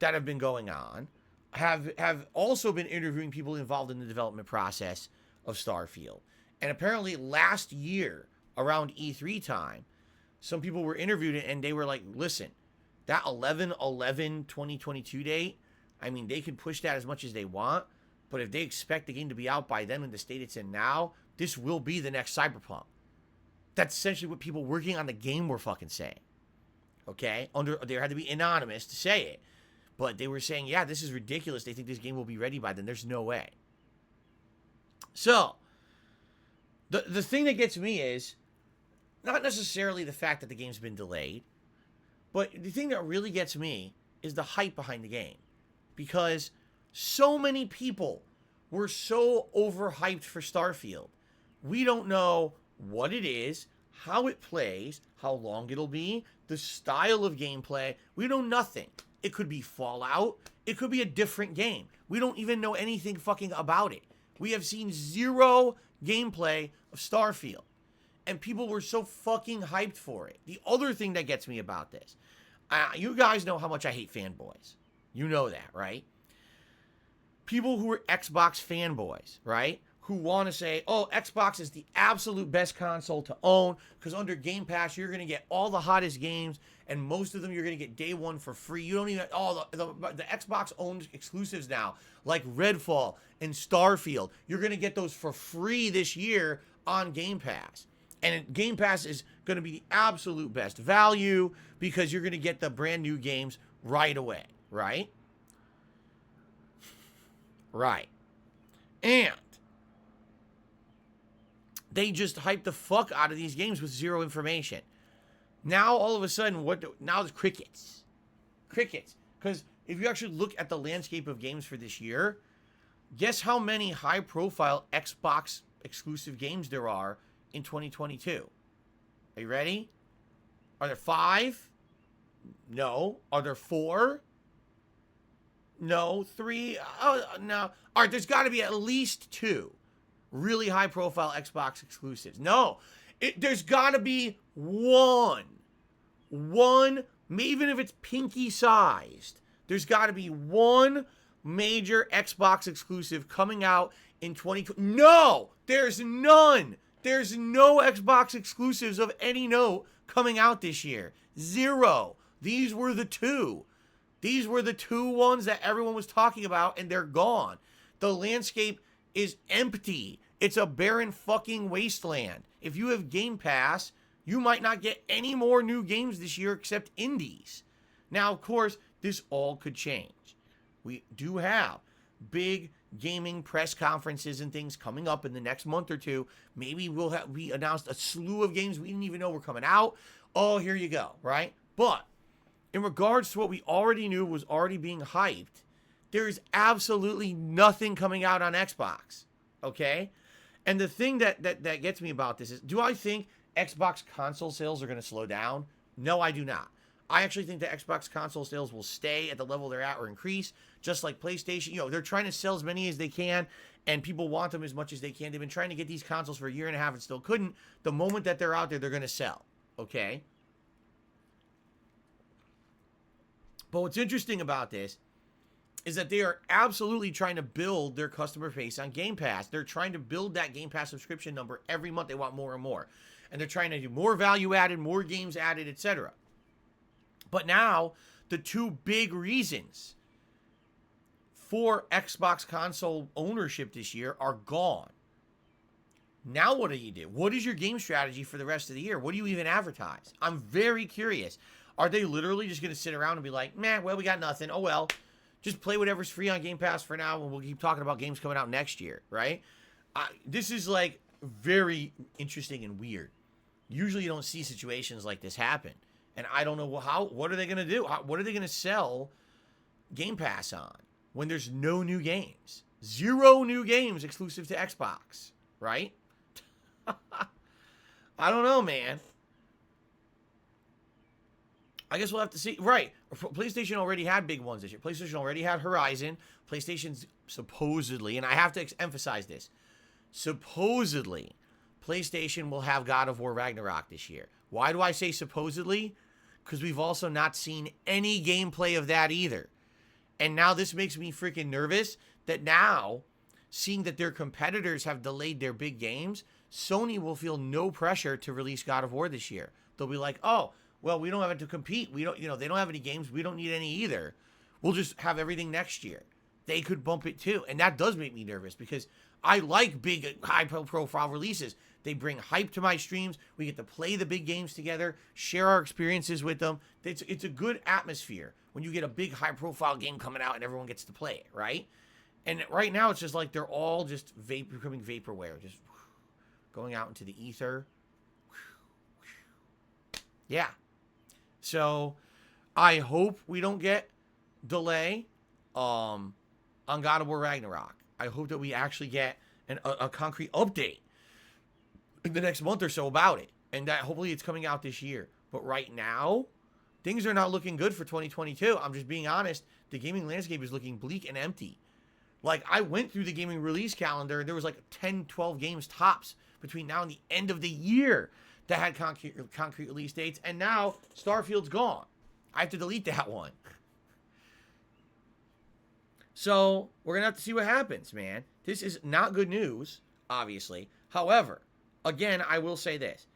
Speaker 1: that have been going on have also been interviewing people involved in the development process of Starfield. And apparently last year, around E3 time, some people were interviewed and they were like, listen, that 11/11/2022 date, I mean, they can push that as much as they want, but if they expect the game to be out by then in the state it's in now, this will be the next Cyberpunk. That's essentially what people working on the game were fucking saying. Okay? They had to be anonymous to say it. But they were saying, yeah, this is ridiculous. They think this game will be ready by then. There's no way. So, the thing that gets me is not necessarily the fact that the game's been delayed, but the thing that really gets me is the hype behind the game. Because so many people were so overhyped for Starfield. We don't know what it is, how it plays, how long it'll be, the style of gameplay. We know nothing. It could be Fallout. It could be a different game. We don't even know anything fucking about it. We have seen zero gameplay of Starfield. And people were so fucking hyped for it. The other thing that gets me about this, you guys know how much I hate fanboys. You know that, right? People who are Xbox fanboys, right? Who want to say, oh, Xbox is the absolute best console to own because under Game Pass, you're going to get all the hottest games and most of them you're going to get day one for free. You don't even, the Xbox owns exclusives now, like Redfall and Starfield. You're going to get those for free this year on Game Pass. And Game Pass is going to be the absolute best value because you're going to get the brand new games right away, right? Right. And they just hype the fuck out of these games with zero information. Now, all of a sudden, now it's crickets. Crickets. Because if you actually look at the landscape of games for this year, guess how many high-profile Xbox exclusive games there are in 2022. Are you ready? Are there 5? No. Are there 4? No. 3? Oh, no. All right, there's got to be at least 2 really high-profile Xbox exclusives. No. There's got to be one, maybe even if it's pinky-sized, there's got to be one major Xbox exclusive coming out in 2020. No! There's none! There's no Xbox exclusives of any note coming out this year. 0. These were the 2. These were the two ones that everyone was talking about, and they're gone. The landscape is empty. It's a barren fucking wasteland. If you have Game Pass, you might not get any more new games this year except indies. Now, of course, this all could change. We do have big gaming press conferences and things coming up in the next month or two. Maybe we announced a slew of games we didn't even know were coming out. Oh, here you go, right? But in regards to what we already knew was already being hyped, there is absolutely nothing coming out on Xbox, okay? And the thing that gets me about this is, do I think Xbox console sales are going to slow down? No, I do not. I actually think that Xbox console sales will stay at the level they're at or increase, just like PlayStation. You know, they're trying to sell as many as they can, and people want them as much as they can. They've been trying to get these consoles for a year and a half and still couldn't. The moment that they're out there, they're going to sell, okay? But what's interesting about this is that they are absolutely trying to build their customer base on Game Pass. They're trying to build that Game Pass subscription number every month. They want more and more. And they're trying to do more value added, more games added, etc. But now, the two big reasons for Xbox console ownership this year are gone. Now what do you do? What is your game strategy for the rest of the year? What do you even advertise? I'm very curious. Are they literally just going to sit around and be like, man, well, we got nothing. Oh, well, just play whatever's free on Game Pass for now, and we'll keep talking about games coming out next year, right? This is, like, very interesting and weird. Usually you don't see situations like this happen. And I don't know what are they going to do? What are they going to sell Game Pass on when there's no new games? 0 new games exclusive to Xbox, right? I don't know, man. I guess we'll have to see. Right. PlayStation already had big ones this year. PlayStation already had Horizon. PlayStation's supposedly, and I have to emphasize this, supposedly, PlayStation will have God of War Ragnarok this year. Why do I say supposedly? Because we've also not seen any gameplay of that either. And now this makes me freaking nervous that now, seeing that their competitors have delayed their big games, Sony will feel no pressure to release God of War this year. They'll be like, oh, well, we don't have it to compete. We don't, they don't have any games. We don't need any either. We'll just have everything next year. They could bump it too. And that does make me nervous because I like big, high-profile releases. They bring hype to my streams. We get to play the big games together, share our experiences with them. It's a good atmosphere when you get a big, high-profile game coming out and everyone gets to play it, right? And right now, it's just like they're all just becoming vaporware, just going out into the ether. Yeah. So, I hope we don't get delay on God of War Ragnarok. I hope that we actually get a concrete update in the next month or so about it. And that hopefully it's coming out this year. But right now, things are not looking good for 2022. I'm just being honest. The gaming landscape is looking bleak and empty. Like, I went through the gaming release calendar, and there was like 10, 12 games tops between now and the end of the year that had concrete release dates. And now, Starfield's gone. I have to delete that one. So, we're going to have to see what happens, man. This is not good news, obviously. However, again, I will say this.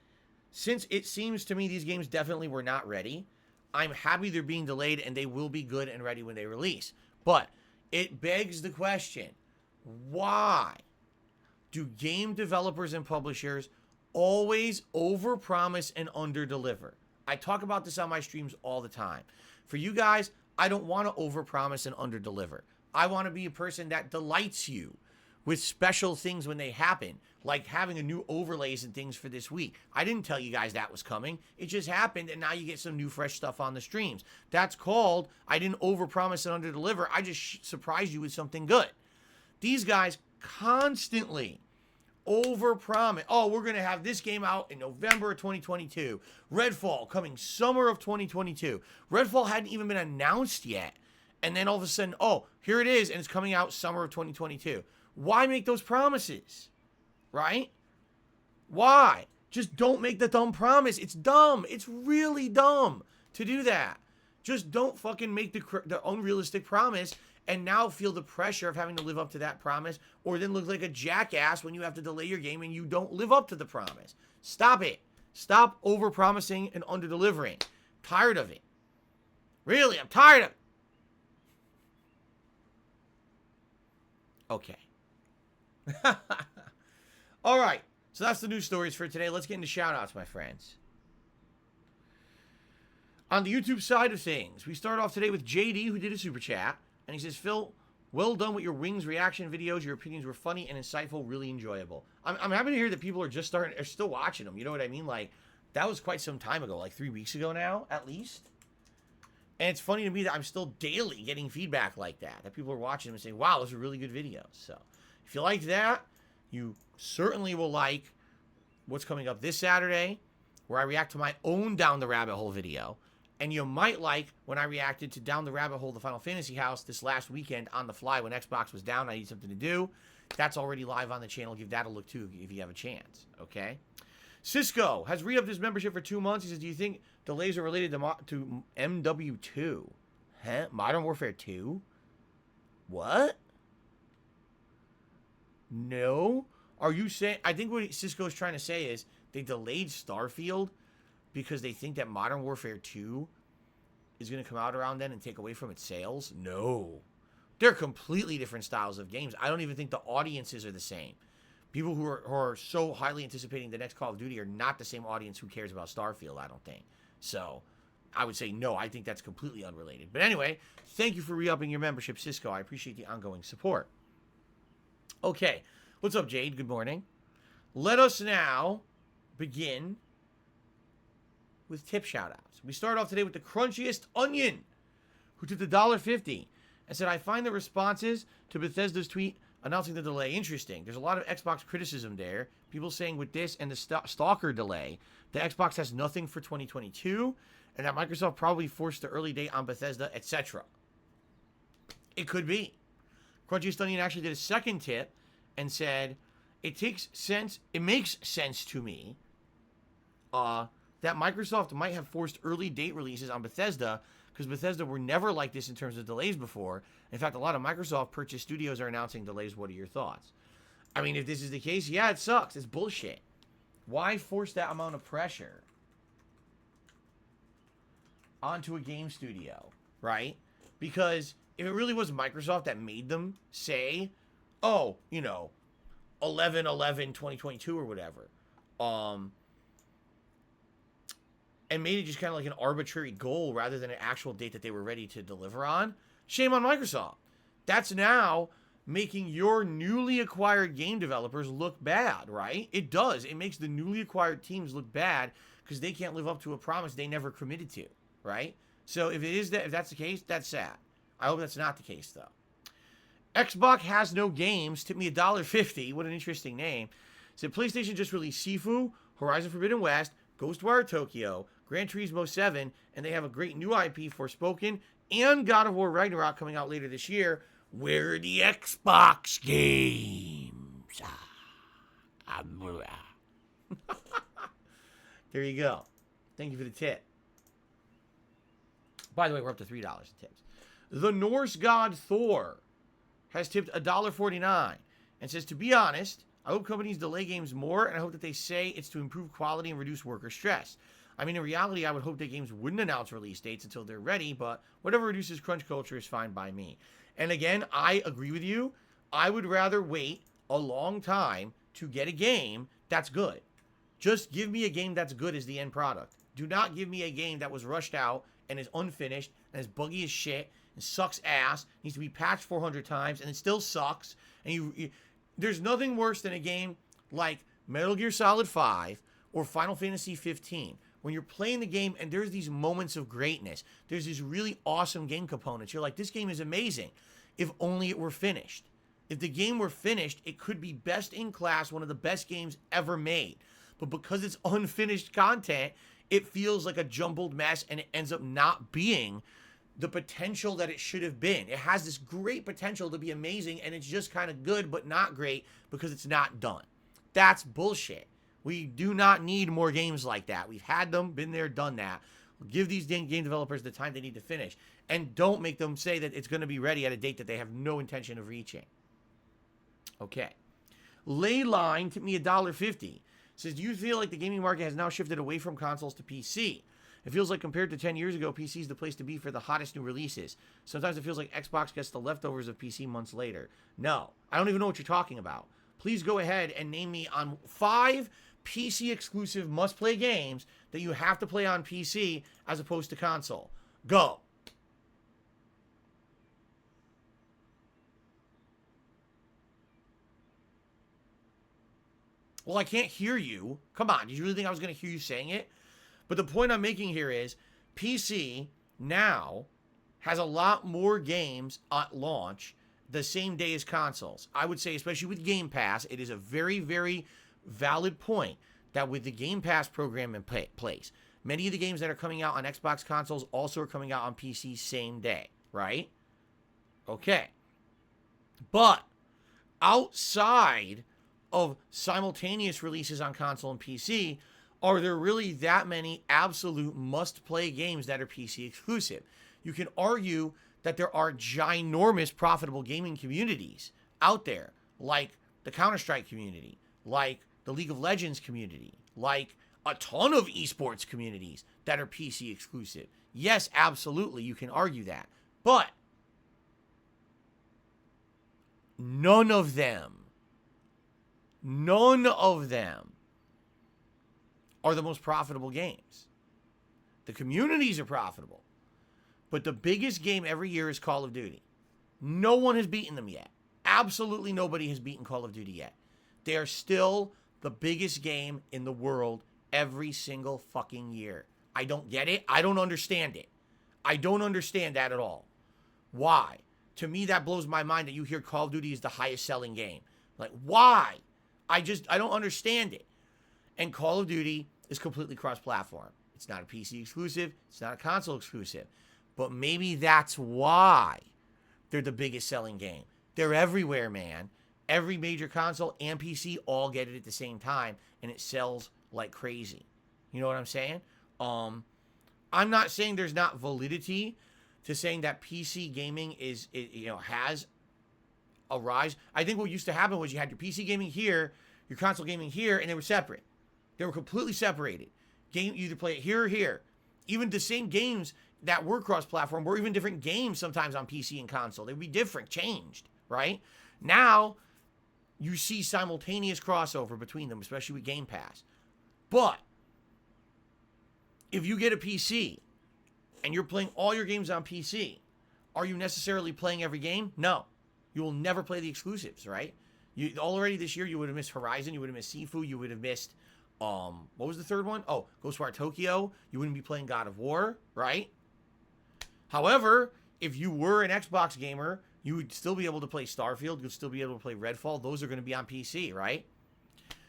Speaker 1: Since it seems to me these games definitely were not ready, I'm happy they're being delayed and they will be good and ready when they release. But it begs the question, why do game developers and publishers always overpromise and underdeliver? I talk about this on my streams all the time. For you guys, I don't want to overpromise and underdeliver. I want to be a person that delights you with special things when they happen, like having a new overlays and things for this week. I didn't tell you guys that was coming. It just happened, and now you get some new fresh stuff on the streams. That's called, I didn't overpromise and underdeliver. I just surprised you with something good. These guys constantly overpromise. Oh, we're going to have this game out in November of 2022. Redfall coming summer of 2022. Redfall hadn't even been announced yet. And then all of a sudden, oh, here it is, and it's coming out summer of 2022. Why make those promises? Right? Why? Just don't make the dumb promise. It's dumb. It's really dumb to do that. Just don't fucking make the unrealistic promise and now feel the pressure of having to live up to that promise, or then look like a jackass when you have to delay your game and you don't live up to the promise. Stop it. Stop overpromising and underdelivering. Tired of it. Really, I'm tired of it. Okay. All right. So that's the news stories for today. Let's get into shout-outs, my friends. On the YouTube side of things, we start off today with JD, who did a super chat. And he says, Phil, well done with your Wings reaction videos. Your opinions were funny and insightful, really enjoyable. I'm happy to hear that people are still watching them. You know what I mean? Like, that was quite some time ago, like 3 weeks ago now, at least. And it's funny to me that I'm still daily getting feedback like that people are watching them and saying, wow, those are really good videos. So, if you like that, you certainly will like what's coming up this Saturday, where I react to my own Down the Rabbit Hole video. And you might like when I reacted to Down the Rabbit Hole, the Final Fantasy House, this last weekend on the fly when Xbox was down. I need something to do. That's already live on the channel. Give that a look, too, if you have a chance. Okay? Cisco has re-upped his membership for 2 months. He says, do you think delays are related to MW2? Huh? Modern Warfare 2? What? No? Are you saying... I think what Cisco is trying to say is they delayed Starfield because they think that Modern Warfare 2 is going to come out around then and take away from its sales? No. They're completely different styles of games. I don't even think the audiences are the same. People who are so highly anticipating the next Call of Duty are not the same audience who cares about Starfield, I don't think. So, I would say no. I think that's completely unrelated. But anyway, thank you for re-upping your membership, Cisco. I appreciate the ongoing support. Okay. What's up, Jade? Good morning. Let us now begin with tip shoutouts. We start off today with the Crunchiest Onion, who tipped $1.50 and said, I find the responses to Bethesda's tweet announcing the delay interesting. There's a lot of Xbox criticism there. People saying with this and the Stalker delay, the Xbox has nothing for 2022, and that Microsoft probably forced the early date on Bethesda, etc. It could be. Crunchiest Onion actually did a second tip and said, it makes sense to me that Microsoft might have forced early date releases on Bethesda because Bethesda were never like this in terms of delays before. In fact, a lot of Microsoft purchased studios are announcing delays. What are your thoughts? I mean, if this is the case, yeah, it sucks. It's bullshit. Why force that amount of pressure onto a game studio, right? Because if it really was Microsoft that made them say, oh, 11/11/2022 or whatever, and made it just kind of like an arbitrary goal rather than an actual date that they were ready to deliver on, shame on Microsoft. That's now making your newly acquired game developers look bad, right? It does. It makes the newly acquired teams look bad because they can't live up to a promise they never committed to, right? So if that's the case, that's sad. I hope that's not the case, though. Xbox has no games. Tip me $1.50. What an interesting name. Said PlayStation just released Sifu, Horizon Forbidden West, Ghostwire Tokyo, Gran Turismo 7, and they have a great new IP, Forspoken, and God of War Ragnarok coming out later this year. Where are the Xbox games? There you go. Thank you for the tip. By the way, we're up to $3 in tips. The Norse god Thor has tipped $1.49 and says, to be honest, I hope companies delay games more, and I hope that they say it's to improve quality and reduce worker stress. I mean, in reality, I would hope that games wouldn't announce release dates until they're ready, but whatever reduces crunch culture is fine by me. And again, I agree with you. I would rather wait a long time to get a game that's good. Just give me a game that's good as the end product. Do not give me a game that was rushed out and is unfinished and is buggy as shit and sucks ass, needs to be patched 400 times, and it still sucks. And there's nothing worse than a game like Metal Gear Solid 5 or Final Fantasy 15. When you're playing the game and there's these moments of greatness, there's these really awesome game components. You're like, this game is amazing. If only it were finished. If the game were finished, it could be best in class, one of the best games ever made. But because it's unfinished content, it feels like a jumbled mess and it ends up not being the potential that it should have been. It has this great potential to be amazing and it's just kind of good but not great because it's not done. That's bullshit. We do not need more games like that. We've had them, been there, done that. Give these game developers the time they need to finish. And don't make them say that it's going to be ready at a date that they have no intention of reaching. Okay. Leyline tipped me $1.50. Says, do you feel like the gaming market has now shifted away from consoles to PC? It feels like compared to 10 years ago, PC is the place to be for the hottest new releases. Sometimes it feels like Xbox gets the leftovers of PC months later. No, I don't even know what you're talking about. Please go ahead and name me on 5 PC exclusive must-play games that you have to play on PC as opposed to console. Go. Well, I can't hear you. Come on. Did you really think I was going to hear you saying it? But the point I'm making here is PC now has a lot more games at launch the same day as consoles. I would say, especially with Game Pass, it is a very, very valid point that with the Game Pass program in place, many of the games that are coming out on Xbox consoles also are coming out on PC same day, right? Okay. But outside of simultaneous releases on console and PC, are there really that many absolute must-play games that are PC exclusive? You can argue that there are ginormous profitable gaming communities out there, like the Counter-Strike community, like the League of Legends community, like a ton of esports communities that are PC exclusive. Yes, absolutely, you can argue that. But none of them are the most profitable games. The communities are profitable. But the biggest game every year is Call of Duty. No one has beaten them yet. Absolutely nobody has beaten Call of Duty yet. They are still the biggest game in the world every single fucking year. I don't get it. I don't understand it. I don't understand that at all. Why? To me, that blows my mind that you hear Call of Duty is the highest selling game. Like, why? I don't understand it. And Call of Duty is completely cross-platform. It's not a PC exclusive. It's not a console exclusive. But maybe that's why they're the biggest selling game. They're everywhere, man. Every major console and PC all get it at the same time, and it sells like crazy. You know what I'm saying? I'm not saying there's not validity to saying that PC gaming has a rise. I think what used to happen was you had your PC gaming here, your console gaming here, and they were separate. They were completely separated. You either play it here or here. Even the same games that were cross-platform were even different games sometimes on PC and console. They would be different, changed, right? Now, you see simultaneous crossover between them, especially with Game Pass. But if you get a PC and you're playing all your games on PC, are you necessarily playing every game? No. You will never play the exclusives, right? Already this year, you would have missed Horizon, you would have missed Sifu, you would have missed, what was the third one? Oh, Ghostwire Tokyo. You wouldn't be playing God of War, right? However, if you were an Xbox gamer, you would still be able to play Starfield. You'll still be able to play Redfall. Those are going to be on PC, right?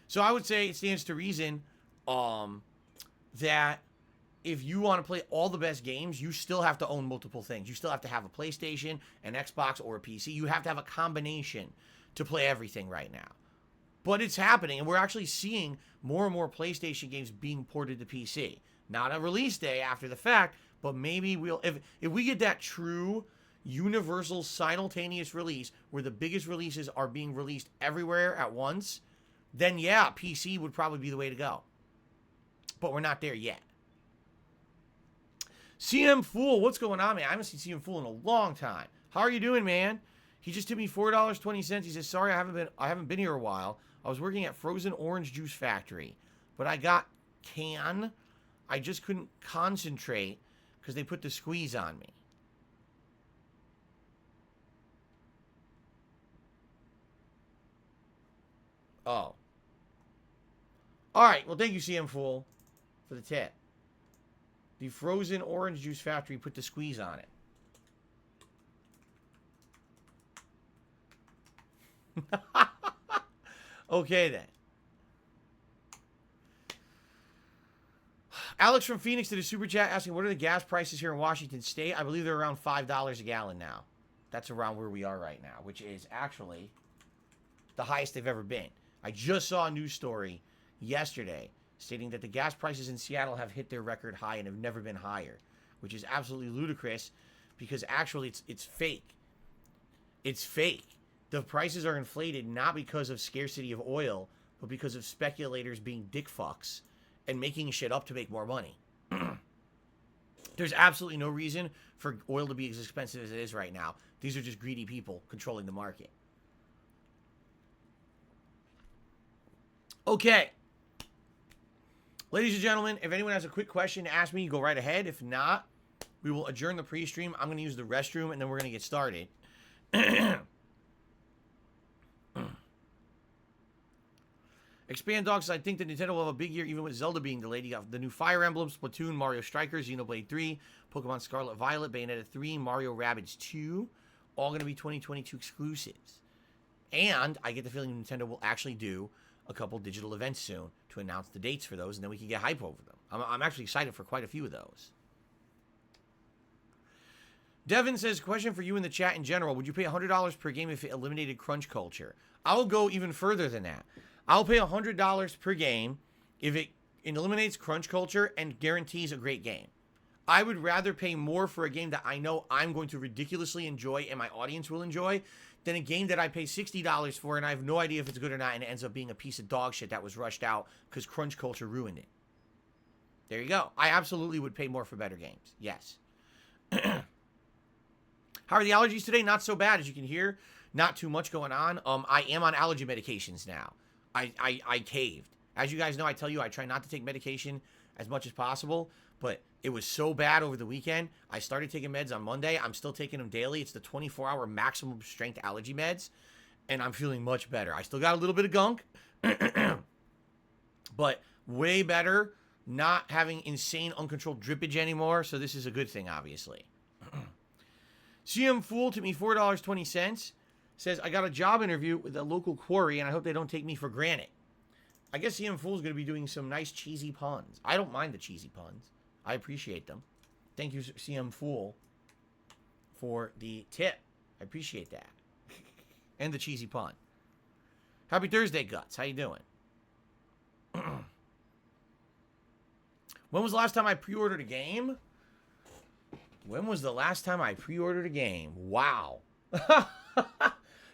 Speaker 1: So I would say it stands to reason that if you want to play all the best games, you still have to own multiple things. You still have to have a PlayStation, an Xbox, or a PC. You have to have a combination to play everything right now. But it's happening, and we're actually seeing more and more PlayStation games being ported to PC. Not a release day after the fact, but maybe if we get that true universal simultaneous release where the biggest releases are being released everywhere at once, then yeah, PC would probably be the way to go. But we're not there yet. CM Fool, what's going on, man? I haven't seen CM Fool in a long time. How are you doing, man? He just tipped me $4.20. He says, sorry, I haven't been here a while. I was working at Frozen Orange Juice Factory, but I got can. I just couldn't concentrate because they put the squeeze on me. Oh. All right. Well, thank you, CM Fool, for the tip. The Frozen Orange Juice Factory put the squeeze on it. Okay, then. Alex from Phoenix did a super chat asking, what are the gas prices here in Washington State? I believe they're around $5 a gallon now. That's around where we are right now, which is actually the highest they've ever been. I just saw a news story yesterday stating that the gas prices in Seattle have hit their record high and have never been higher, which is absolutely ludicrous because actually it's fake. It's fake. The prices are inflated not because of scarcity of oil, but because of speculators being dick fucks and making shit up to make more money. There's absolutely no reason for oil to be as expensive as it is right now. These are just greedy people controlling the market. Okay. Ladies and gentlemen, if anyone has a quick question to ask me, go right ahead. If not, we will adjourn the pre-stream. I'm going to use the restroom, and then we're going to get started. Expand Dogs, I think that Nintendo will have a big year even with Zelda being delayed. You got the new Fire Emblem, Splatoon, Mario Strikers, Xenoblade 3, Pokemon Scarlet Violet, Bayonetta 3, Mario Rabbids 2. All going to be 2022 exclusives. And I get the feeling Nintendo will actually do a couple digital events soon to announce the dates for those, and then we can get hype over them. I'm actually excited for quite a few of those. Devin says, question for you in the chat in general. Would you pay $100 per game if it eliminated crunch culture? I'll go even further than that. I'll pay $100 per game if it eliminates crunch culture and guarantees a great game. I would rather pay more for a game that I know I'm going to ridiculously enjoy and my audience will enjoy than a game that I pay $60 for and I have no idea if it's good or not and it ends up being a piece of dog shit that was rushed out because crunch culture ruined it. There you go. I absolutely would pay more for better games. Yes. How are the allergies today? Not so bad, as you can hear. Not too much going on. I am on allergy medications now. I caved. As you guys know, I tell you I try not to take medication as much as possible, but it was so bad over the weekend. I started taking meds on Monday. I'm still taking them daily. It's the 24-hour maximum strength allergy meds, and I'm feeling much better. I still got a little bit of gunk, but way better. Not having insane, uncontrolled drippage anymore, so this is a good thing, obviously. CM Fool took me $4.20. Says, I got a job interview with a local quarry, and I hope they don't take me for granted. I guess CM Fool's going to be doing some nice cheesy puns. I don't mind the cheesy puns. I appreciate them. Thank you, CM Fool, for the tip. I appreciate that. And the cheesy pun. Happy Thursday, Guts. How you doing? When was the last time I pre-ordered a game? When was the last time I pre-ordered a game? Wow.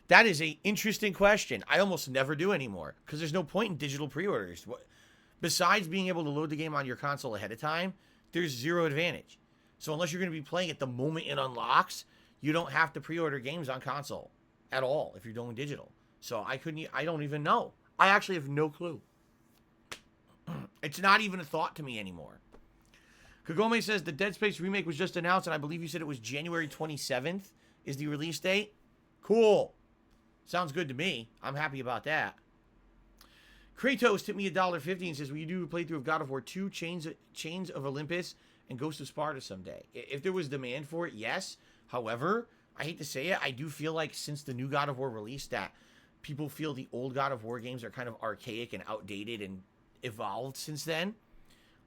Speaker 1: That is an interesting question. I almost never do anymore because there's no point in digital pre-orders. Besides being able to load the game on your console ahead of time, there's zero advantage. So unless you're going to be playing it the moment it unlocks, you don't have to pre-order games on console at all if you're doing digital. So I don't even know. I actually have no clue. It's not even a thought to me anymore. Kagome says the Dead Space remake was just announced, and I believe you said it was January 27th is the release date. Cool. Sounds good to me. I'm happy about that. Kratos tipped me $1.50 and says, will you do a playthrough of God of War 2, Chains of Olympus, and Ghost of Sparta someday? If there was demand for it, yes. However, I hate to say it, I do feel like since the new God of War release that people feel the old God of War games are kind of archaic and outdated and evolved since then.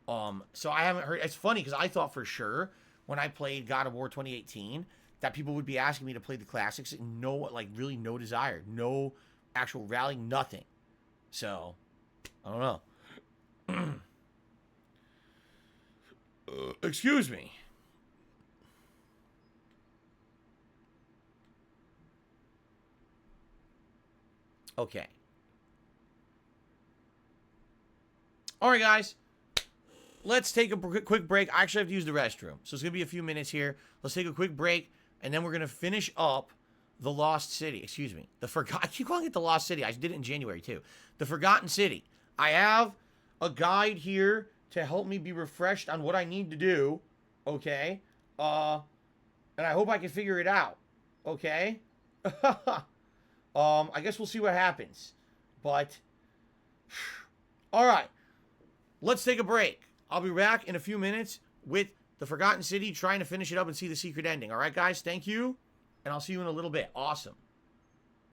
Speaker 1: So I haven't heard. It's funny because I thought for sure when I played God of War 2018 that people would be asking me to play the classics and really no desire, no actual rally, nothing. So I don't know. Excuse me. Okay. All right, guys. Let's take a quick break. I actually have to use the restroom, so it's going to be a few minutes here. Let's take a quick break, and then we're going to finish up the Lost City. Excuse me. I keep calling it the Lost City. I did it in January, too. The Forgotten City. I have a guide here to help me be refreshed on what I need to do, okay? And I hope I can figure it out, okay? I guess we'll see what happens. But, all right. Let's take a break. I'll be back in a few minutes with the Forgotten City, trying to finish it up and see the secret ending. All right, guys? Thank you, and I'll see you in a little bit. Awesome.